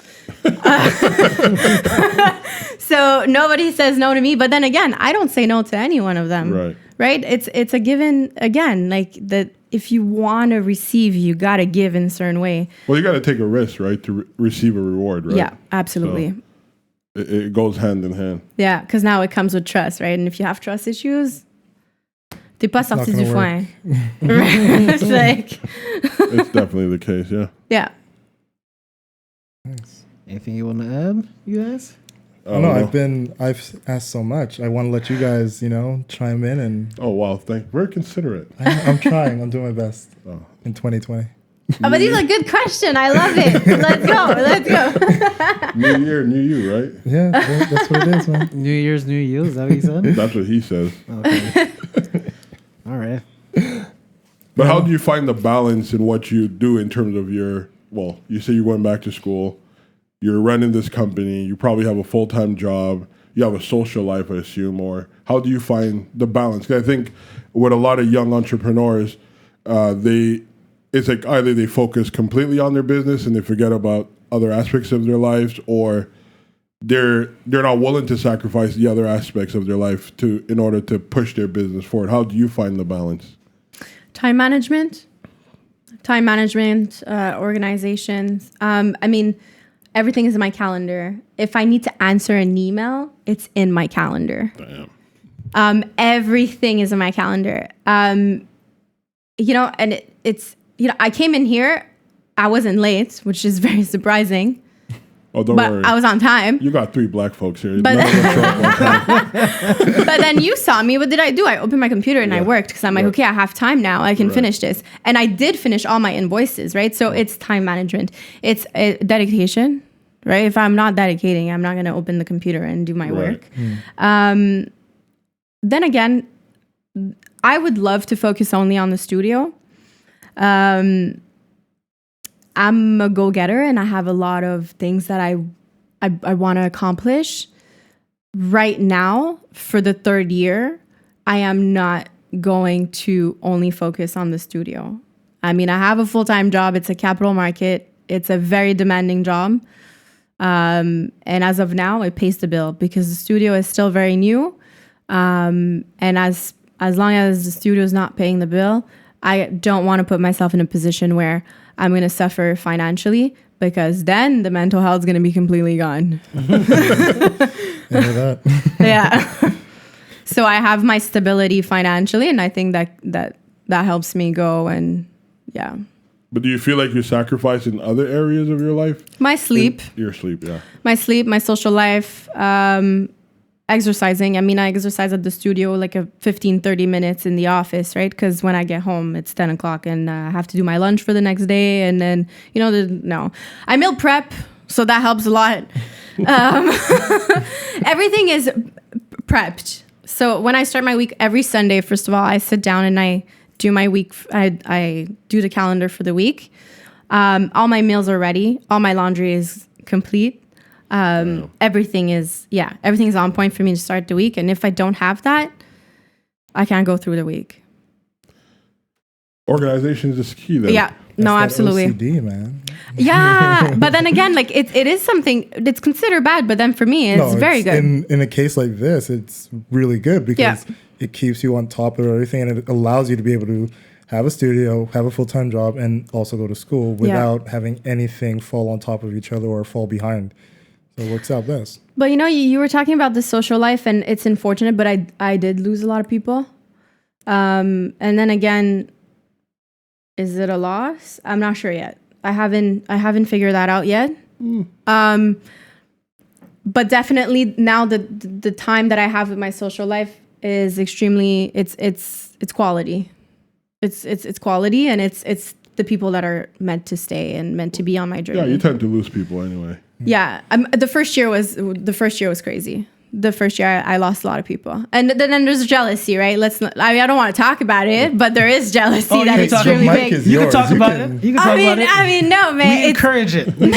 So nobody says no to me, but then again, I don't say no to any one of them. Right? It's a given again, like that. If you want to receive, you got to give in a certain way. Well, you got to take a risk, right, to receive a reward, right? Yeah, absolutely. So it goes hand in hand. Yeah, because now it comes with trust, right? And if you have trust issues, t'es pas sorti du foin. It's like... It's definitely the case, yeah. Yeah. Nice. Anything you want to add, you guys? Oh no, I've asked so much. I want to let you guys, chime in and. Oh wow, very considerate. I'm trying. I'm doing my best in 2020. But these are good questions. I love it. Let's go. New year, new you, right? Yeah, that's what it is, man. New Year's, new you. Is that what you said? That's what he says. Okay. All right. But how do you find the balance in what you do in terms of you say you're going back to school, you're running this company, you probably have a full-time job, you have a social life, I assume, or how do you find the balance? 'Cause I think with a lot of young entrepreneurs, it's like either they focus completely on their business and they forget about other aspects of their lives, or they're not willing to sacrifice the other aspects of their life in order to push their business forward. How do you find the balance? Time management, organizations. I mean, everything is in my calendar. If I need to answer an email, it's in my calendar. Damn. Everything is in my calendar. And it's I came in here, I wasn't late, which is very surprising. Oh, don't but worry. I was on time. You got 3 black folks here. But, None of them show up on time. but then you saw me. What did I do? I opened my computer and I worked because I'm like, okay, I have time now. I can finish this. And I did finish all my invoices, right? So it's time management. It's dedication, right? If I'm not dedicating, I'm not going to open the computer and do my work. Then again, I would love to focus only on the studio. I'm a go-getter and I have a lot of things that I want to accomplish. Right now, for the 3rd year, I am not going to only focus on the studio. I mean, I have a full-time job. It's a capital market. It's a very demanding job. And as of now, it pays the bill because the studio is still very new. And as long as the studio is not paying the bill, I don't want to put myself in a position where I'm going to suffer financially, because then the mental health is going to be completely gone. Yeah. So I have my stability financially, and I think that helps me go. And yeah. But do you feel like you're sacrificing other areas of your life? My sleep. Your sleep, yeah. My sleep, my social life. exercising. I mean, I exercise at the studio like a 15-30 minutes in the office, right? Because when I get home, it's 10 o'clock and I have to do my lunch for the next day. And then, no. I meal prep, so that helps a lot. Everything is prepped. So when I start my week every Sunday, first of all, I sit down and I do my week. I do the calendar for the week. All my meals are ready. All my laundry is complete. Everything is on point for me to start the week. And if I don't have that, I can't go through the week. Organization is key then. Yeah. No, absolutely. OCD, man. Yeah, but then again, like it is something it's considered bad, but then for me, it's very good. In a case like this, it's really good because it keeps you on top of everything, and it allows you to be able to have a studio, have a full-time job, and also go to school without having anything fall on top of each other or fall behind. So it works out best. But you were talking about the social life, and it's unfortunate, but I did lose a lot of people. And then again, is it a loss? I'm not sure yet. I haven't figured that out yet. But definitely now the time that I have with my social life is extremely it's quality. It's quality, and it's the people that are meant to stay and meant to be on my journey. Yeah, you tend to lose people anyway. Yeah, the first year was crazy. The first year I lost a lot of people, and then there's jealousy, right? I don't want to talk about it, but there is jealousy that is extremely big. You can talk about it. You can talk about it. I mean, no, man. We encourage it. We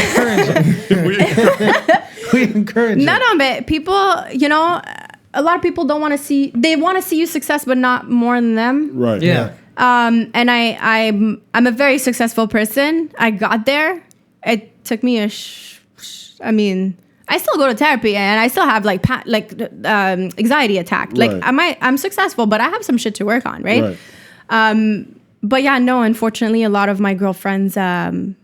encourage it. No, but people, a lot of people don't want to see. They want to see you success, but not more than them. Right. Yeah. And I'm a very successful person. I got there. It took me I still go to therapy and I still have anxiety attack. Like I'm successful, but I have some shit to work on, right? But yeah, no, unfortunately, a lot of my girlfriends didn't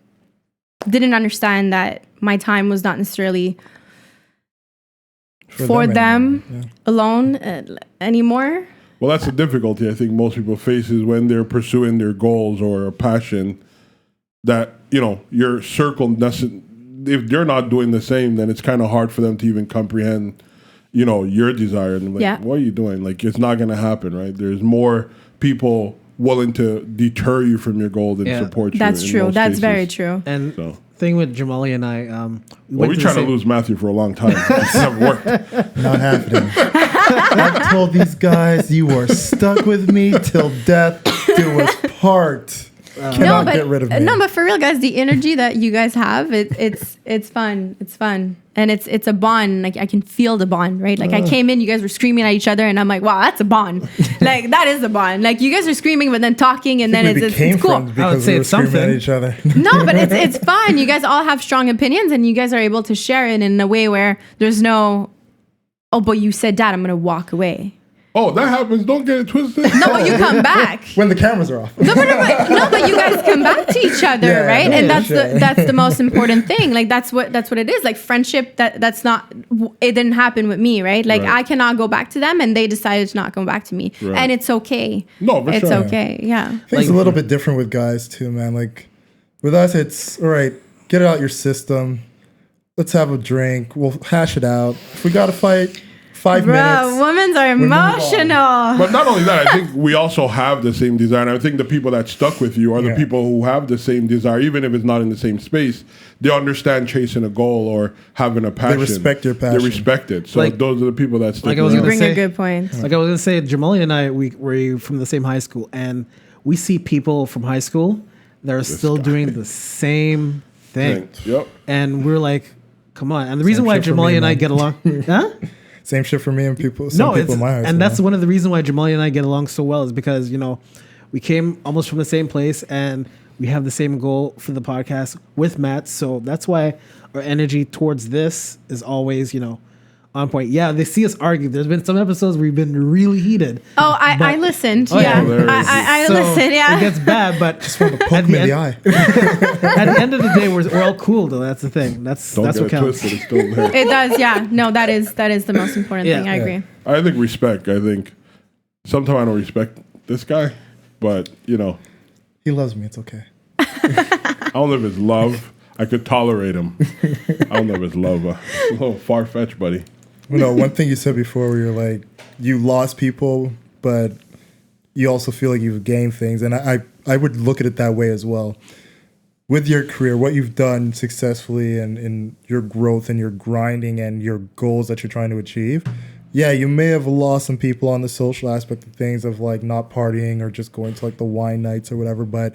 understand that my time was not necessarily for them alone anymore. Well, that's the difficulty I think most people face is when they're pursuing their goals or a passion that, your circle doesn't. If they're not doing the same, then it's kind of hard for them to even comprehend, your desire. And what are you doing? Like, it's not going to happen, right? There's more people willing to deter you from your goal than support you. That's true. That's very true. And thing with Jamali and I, we tried to lose Matthew for a long time. It's never worked. Not happening. I've told these guys you are stuck with me till death do us part. Cannot get rid of me. No, but for real, guys, the energy that you guys have, it's fun. It's fun. And it's a bond. Like, I can feel the bond, right? Like, I came in, you guys were screaming at each other, and I'm like, wow, that's a bond. Like, that is a bond. Like, you guys are screaming, but then talking, and then it's cool. I would say it's something. At each other. No, but it's fun. You guys all have strong opinions, and you guys are able to share it in a way where there's no, oh, but you said that, I'm going to walk away. Oh, that happens. Don't get it twisted. No, but you come back when the cameras are off. No, but you guys come back to each other, right? And that's the most important thing. Like that's what it is. Like friendship. That's not. It didn't happen with me, right? Like I cannot go back to them, and they decided to not come back to me, and it's okay. No, for it's sure. okay. Yeah. I think it's a little bit different with guys too, man. Like with us, it's all right. Get it out your system. Let's have a drink. We'll hash it out. If we got to fight. 5 minutes. Women are emotional. But not only that, I think we also have the same desire. And I think the people that stuck with you are the people who have the same desire, even if it's not in the same space. They understand chasing a goal or having a passion. They respect your passion. They respect it. So those are the people that stick. You bring a good point. Like I was going to say, Jamali and I, we're from the same high school, and we see people from high school that are still doing the same thing. Yep. And we're like, come on. And the reason why Jamali and I get along, Same shit for me and people in my high school. And that's one of the reasons why Jamali and I get along so well is because, we came almost from the same place and we have the same goal for the podcast with Matt. So that's why our energy towards this is always, on point. Yeah, they see us argue. There's been some episodes where we've been really heated. Oh, I listened. I listened. Yeah, it gets bad, but just want to poke me in the eye. At the end of the day, we're all cool though. That's the thing. That's what counts. It does. Yeah. No, that is the most important thing. I agree. I think respect. I think sometimes I don't respect this guy, but he loves me. It's okay. I don't know if it's love. I could tolerate him. I don't know if it's love. A little far-fetched, buddy. No, one thing you said before where you're like, you lost people, but you also feel like you've gained things. And I would look at it that way as well. With your career, what you've done successfully and in your growth and your grinding and your goals that you're trying to achieve, yeah, you may have lost some people on the social aspect of things of like not partying or just going to like the wine nights or whatever, but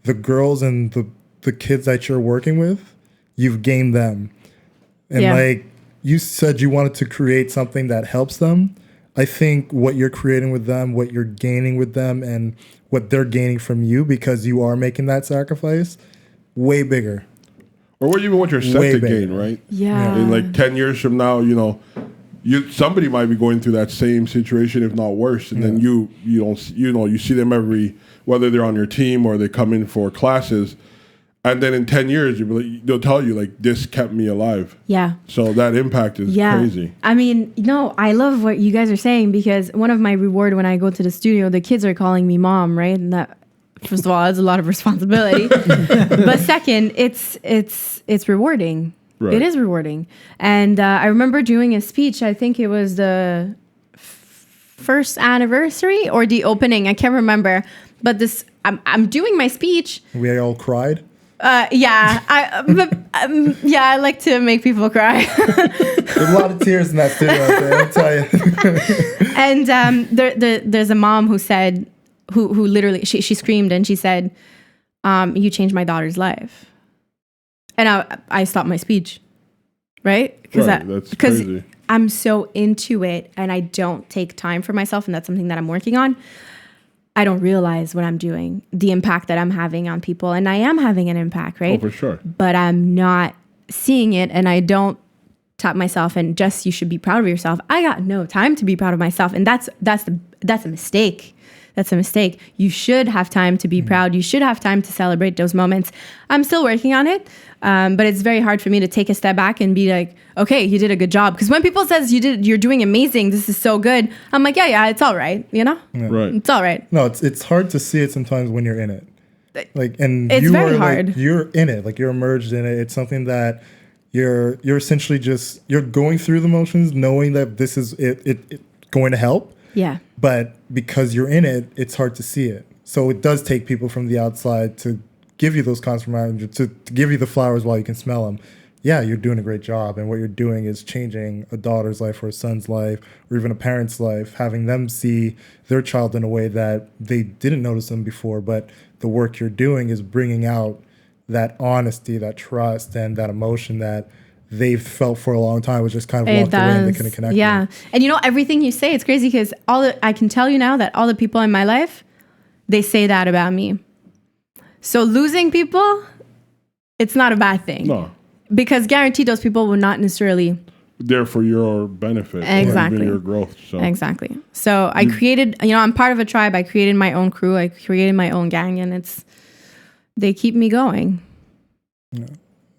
the girls and the kids that you're working with, you've gained them. And like you said, you wanted to create something that helps them. I think what you're creating with them, what you're gaining with them, and what they're gaining from you because you are making that sacrifice, way bigger. Or even what you're set Way to bigger. gain, right? Yeah. In like 10 years from now, somebody might be going through that same situation, if not worse, and then you see them whether they're on your team or they come in for classes, and then in 10 years they'll tell you like, this kept me alive. Yeah. So that impact is crazy. I mean, I love what you guys are saying because one of my reward when I go to the studio, the kids are calling me mom, right? And that, first of all, that's a lot of responsibility. But second, it's rewarding. Right. It is rewarding. And I remember doing a speech. I think it was the first anniversary or the opening. I can't remember. But I'm doing my speech. We all cried. Yeah. I like to make people cry. There's a lot of tears in that studio out there, I'll tell you. And there's a mom who said, who literally, she screamed and she said, you changed my daughter's life. And I stopped my speech, right? That's crazy. I'm so into it and I don't take time for myself, and that's something that I'm working on. I don't realize what I'm doing, the impact that I'm having on people, and I am having an impact, right? Oh, for sure. But I'm not seeing it, and I don't tap myself and just, you should be proud of yourself. I got no time to be proud of myself, and that's a mistake. That's a mistake. You should have time to be proud. You should have time to celebrate those moments. I'm still working on it, but it's very hard for me to take a step back and be like, okay, you did a good job. Because when people says you're doing amazing, this is so good, I'm like, yeah, it's all right, Right. It's all right. No, it's hard to see it sometimes when you're in it. Like, and it's you very are hard. Like, you're in it, like you're immersed in it. It's something that you're essentially just, you're going through the motions, knowing that this is it going to help. Yeah. But because you're in it, it's hard to see it. So it does take people from the outside to give you those confirmations, to give you the flowers while you can smell them. Yeah, you're doing a great job. And what you're doing is changing a daughter's life or a son's life or even a parent's life, having them see their child in a way that they didn't notice them before. But the work you're doing is bringing out that honesty, that trust, and that emotion that they've felt for a long time, was just kind of walked away and they couldn't connect with. And everything you say, it's crazy because I can tell you now that all the people in my life, they say that about me. So losing people, it's not a bad thing. No. Because guaranteed those people will not necessarily... There for your benefit. Exactly. Or even your growth. So. Exactly. So I created, I'm part of a tribe. I created my own crew. I created my own gang, and they keep me going. Yeah.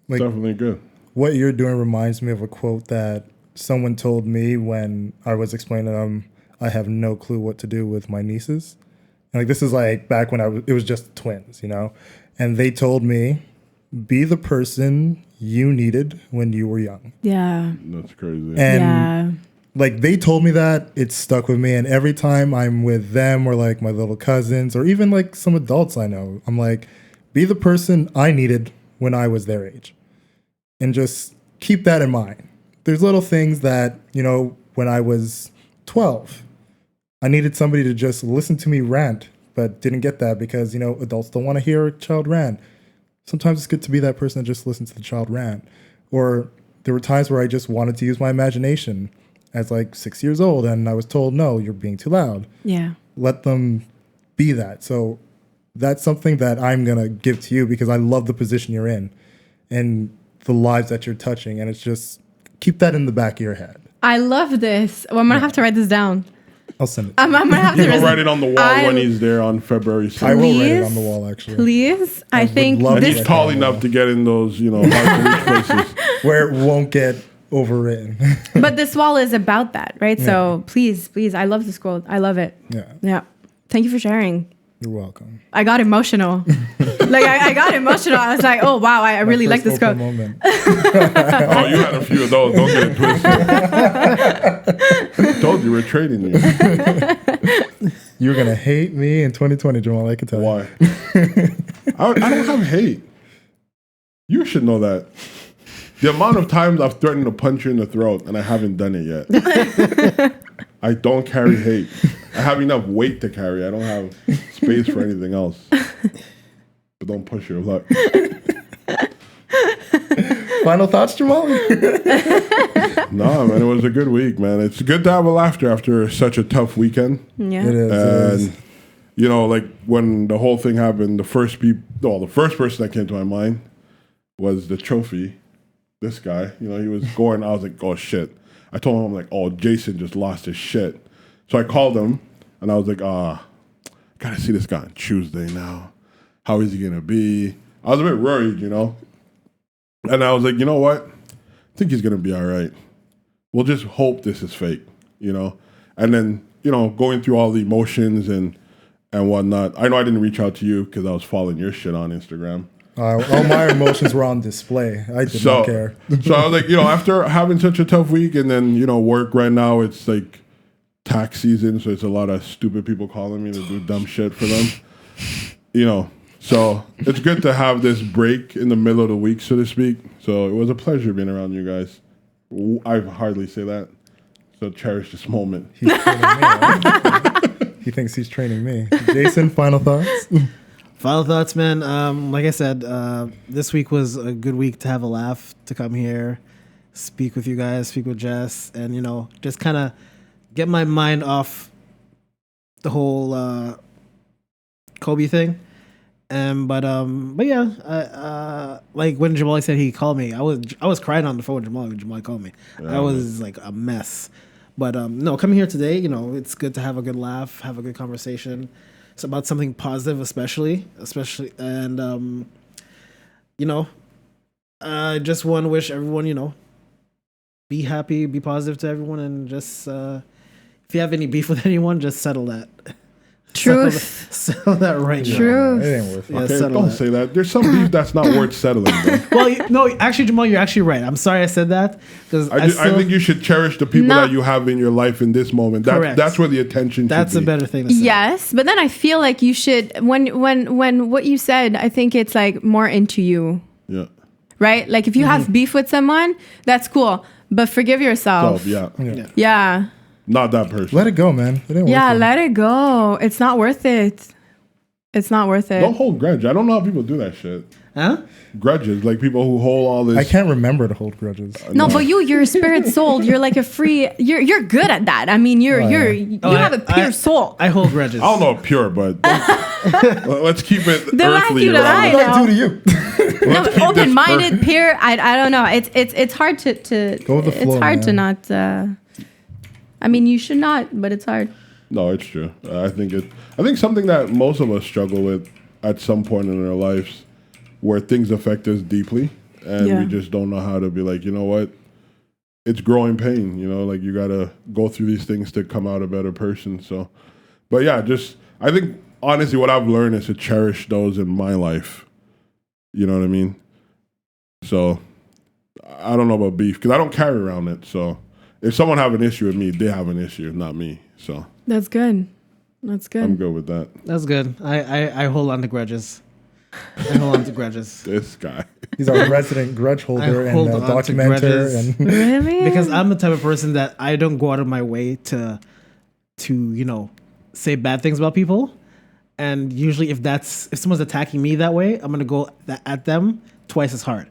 Like, definitely good. What you're doing reminds me of a quote that someone told me when I was explaining to them I have no clue what to do with my nieces. And like, this is like back when it was just twins, and they told me, be the person you needed when you were young. Yeah. That's crazy. And like, they told me that, it stuck with me. And every time I'm with them or like my little cousins or even like some adults I know, I'm like, be the person I needed when I was their age. And just keep that in mind. There's little things that, when I was 12, I needed somebody to just listen to me rant, but didn't get that because, adults don't want to hear a child rant. Sometimes it's good to be that person that just listens to the child rant. Or there were times where I just wanted to use my imagination as like 6 years old, and I was told, no, you're being too loud. Yeah. Let them be that. So that's something that I'm going to give to you because I love the position you're in and the lives that you're touching. And it's just, keep that in the back of your head. I love this. Well, I'm going to have to write this down. I'll send it. I'm going to have to write it on the wall when he's there on February 6th. I will write it on the wall, actually. Please. I think love And this he's tall enough to get in those, hard to reach places. where it won't get overwritten. But this wall is about that, right? Yeah. So please, I love this quote. I love it. Yeah. Yeah. Thank you for sharing. You're welcome. I got emotional. I got emotional. I was like, oh, wow, I really like this quote. Moment. Oh, you had a few of those. Don't get it twisted. I told you we're trading you. You're going to hate me in 2020, Jamal. I can tell. Why? I don't have hate. You should know that. The amount of times I've threatened to punch you in the throat and I haven't done it yet. I don't carry hate. I have enough weight to carry. I don't have space for anything else. But don't push your luck. Final thoughts, Jamal? No, man, it was a good week, man. It's good to have a laughter after such a tough weekend. Yeah. It is. And, you know, like when the whole thing happened, the first person that came to my mind was the trophy. This guy, you know, he was going, I was like, oh, shit. I told him, I'm like, oh, Jason just lost his shit. So I called him, and I was like, gotta see this guy on Tuesday now. How is he gonna be? I was a bit worried, you know? And I was like, you know what? I think he's gonna be all right. We'll just hope this is fake, you know? And then, you know, going through all the emotions and whatnot. I know I didn't reach out to you because I was following your shit on Instagram. All my emotions were on display. I did not care. So I was like, you know, after having such a tough week and then, you know, work right now, it's like tax season. So it's a lot of stupid people calling me to do dumb shit for them, you know. So it's good to have this break in the middle of the week, so to speak. So it was a pleasure being around you guys. I hardly say that. So cherish this moment. He's training me, right? He thinks he's training me. Jason, final thoughts? Final thoughts, man. Like I said, this week was a good week to have a laugh, to come here, speak with you guys, speak with Jess, and, you know, just kind of get my mind off the whole Kobe thing. But yeah, like when Jamal said he called me, I was crying on the phone with Jamal when Jamal called me. Yeah. I was like a mess. But no, coming here today, you know, it's good to have a good laugh, have a good conversation. It's about something positive, especially, and you know, I just want to wish everyone, you know, be happy, be positive to everyone, and just if you have any beef with anyone, just settle that. Truth. Settle that right now. Truth. It ain't worth it. Yeah, Okay, don't say that. There's some beef that's not worth settling, bro. Well, no, actually, Jamal, you're actually right. I'm sorry I said that because I think you should cherish the people that you have in your life in this moment. That's where the attention should be. That's a better thing to say. Yes, but then I feel like you should, when what you said, I think it's like more into you. Yeah. Right? Like if you have beef with someone, that's cool, but forgive yourself. Yeah. Not that person. Let it go, man. It ain't worth it. Let it go. It's not worth it. It's not worth it. Don't hold grudge. I don't know how people do that shit. Huh? Grudges, like people who hold all this. I can't remember to hold grudges. No, but you're spirit soul. You're like a free. You're good at that. I mean, you have a pure soul. I hold grudges. I don't know pure, but let's keep it The earthly. Matthew that I What did I do to you? No, open-minded, pure. I don't know. It's hard to go with the flow. It's hard man. to not. I mean, you should not, but it's hard. No, it's true. I think something that most of us struggle with at some point in our lives, where things affect us deeply, and we just don't know how to be like, you know what? It's growing pain. You know, like you gotta go through these things to come out a better person. So, but yeah, I think honestly, what I've learned is to cherish those in my life. You know what I mean? So, I don't know about beef because I don't carry around it. So. If someone have an issue with me, they have an issue, not me. So that's good. That's good. I'm good with that. That's good. I hold on to grudges. This guy. He's our resident grudge holder and documenter. And Really? Because I'm the type of person that I don't go out of my way to you know, say bad things about people. And usually if someone's attacking me that way, I'm gonna go at them twice as hard.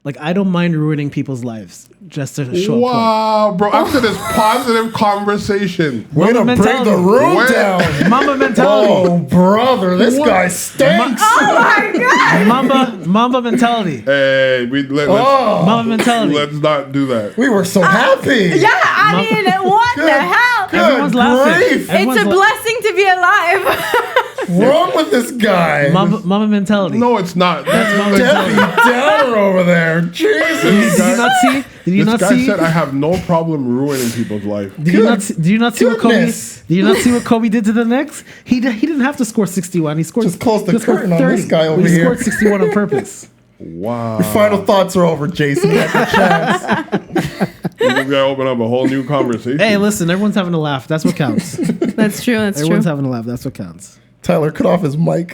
Like, I don't mind ruining people's lives just to show up. Wow, bro. After this positive conversation. way to break the room down. Mamba mentality. Oh, brother. This guy stinks. Oh, my God. Mamba mentality. Hey, Mamba mentality. Let's not do that. We were so happy. Yeah, I mean, what the hell? Everyone's laughing. grief. It's a blessing to be alive. wrong with this guy? Mama mentality. No, it's not. That's Mama Debbie mentality. Downer over there. Jesus. Did you not see? Did you This not guy see? said I have no problem ruining people's life. Did you not? Did you not see what Kobe? Goodness. Did you not see what Kobe did to the Knicks? He didn't have to score 61. He scored. Just close the he scored curtain on this guy over but he here. scored 61 on purpose. Wow. Your final thoughts are over, Jason. You had the chance. We gotta open up a whole new conversation. Hey, listen, everyone's having a laugh. That's what counts. That's true. That's Everyone's true. having a laugh. That's what counts. Tyler, cut off his mic.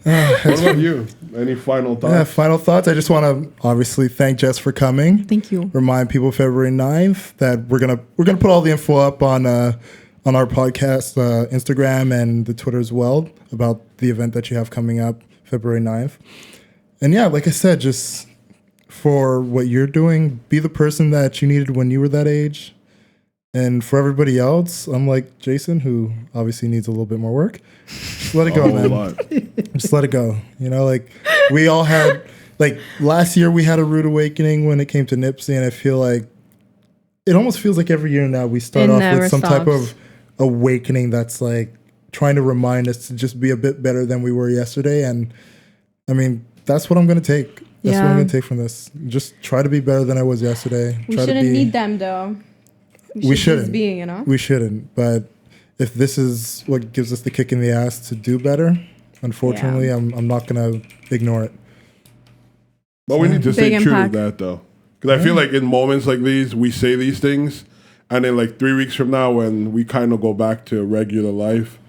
What about you? Any final thoughts? Yeah, final thoughts. I just want to obviously thank Jess for coming. Thank you. Remind people February 9th that we're gonna put all the info up on our podcast Instagram and the Twitter as well about the event that you have coming up February 9th. And yeah, like I said, just for what you're doing, be the person that you needed when you were that age. And for everybody else, I'm like Jason, who obviously needs a little bit more work. Just let it go, man. Just let it go. You know, like we all had, like last year we had a rude awakening when it came to Nipsey, and I feel like it almost feels like every year now we start It off never with some type stops. of awakening that's like trying to remind us to just be a bit better than we were yesterday. And I mean, that's what I'm going to take. That's what I'm Yeah. going to take from this. Just try to be better than I was yesterday. We Try to shouldn't be, need them though. We should shouldn't. just be, you know. We shouldn't. But if this is what gives us the kick in the ass to do better, unfortunately, I'm not going to ignore it. But we need to stay Big true impact. to that, though. Because I feel like in moments like these, we say these things, and then like 3 weeks from now, when we kind of go back to regular life,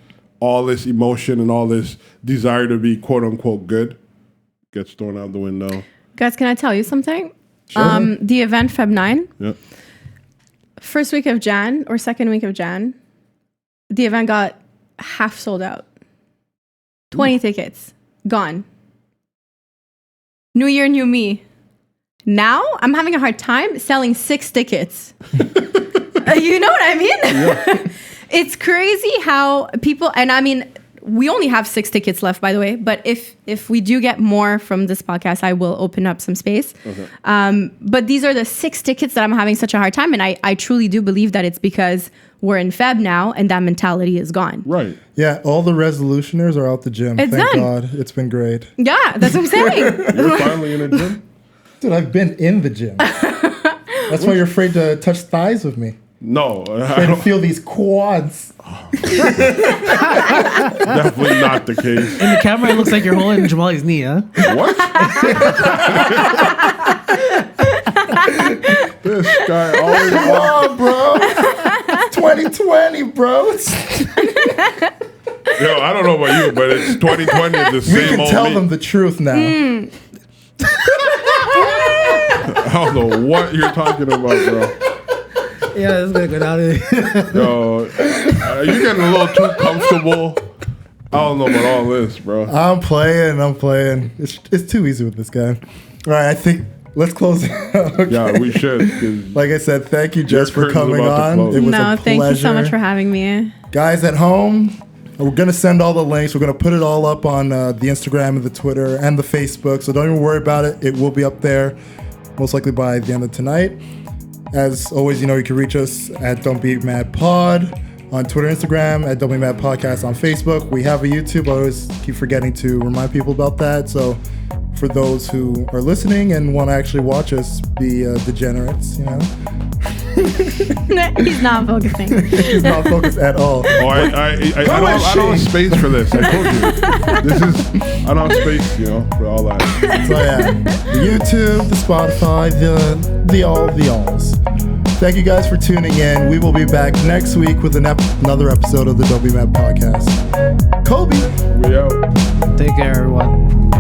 all this emotion and all this desire to be quote unquote good gets thrown out the window. Guys, can I tell you something? Sure. The event Feb 9, Yeah. first week of Jan or second week of Jan, the event got half sold out. 20 tickets gone. New year, new me. Now I'm having a hard time selling 6 tickets. You know what I mean? Yeah. It's crazy how people, and I mean, we only have 6 tickets left, by the way. But if we do get more from this podcast, I will open up some space. Okay. But these are the 6 tickets that I'm having such a hard time. And I truly do believe that it's because we're in Feb now and that mentality is gone. Right. Yeah, all the resolutioners are out the gym. It's Thank done. God. It's been great. Yeah, that's what I'm saying. You're finally in a gym? Dude, I've been in the gym. That's why you're afraid to touch thighs with me. No. I Afraid to don't, feel these quads. definitely not the case. In the camera, it looks like you're holding Jamali's knee, huh? What? This guy always Come on, bro. It's 2020, bro. Yo, I don't know about you, but it's 2020 is the We same can old tell me. them the truth now. I don't know what you're talking about, bro. Yeah, it's gonna go down. Yo, you're getting a little too comfortable. I don't know about all this, bro. I'm playing. It's too easy with this guy. All right, I think let's close it out. Okay? Yeah, we should. 'Cause Like I said, thank you, Jess, Your for curtain's coming about to on. close. It was No, a thank you so pleasure. much for having me. Guys at home, we're going to send all the links. We're going to put it all up on the Instagram and the Twitter and the Facebook. So don't even worry about it. It will be up there most likely by the end of tonight. As always, you know, you can reach us at Don't Be Mad Pod on Twitter, Instagram, at Don't Be Mad Podcast on Facebook. We have a YouTube. I always keep forgetting to remind people about that. So for those who are listening and want to actually watch us be degenerates, you know, He's not focusing. he's not focused at all. Oh, I don't have space for this. I told you. I don't have space, you know, for all that. So yeah, the YouTube, the Spotify, the alls. Thank you guys for tuning in. We will be back next week with another episode of the Don't Be Mad Podcast. Kobe. We out. Take care, everyone.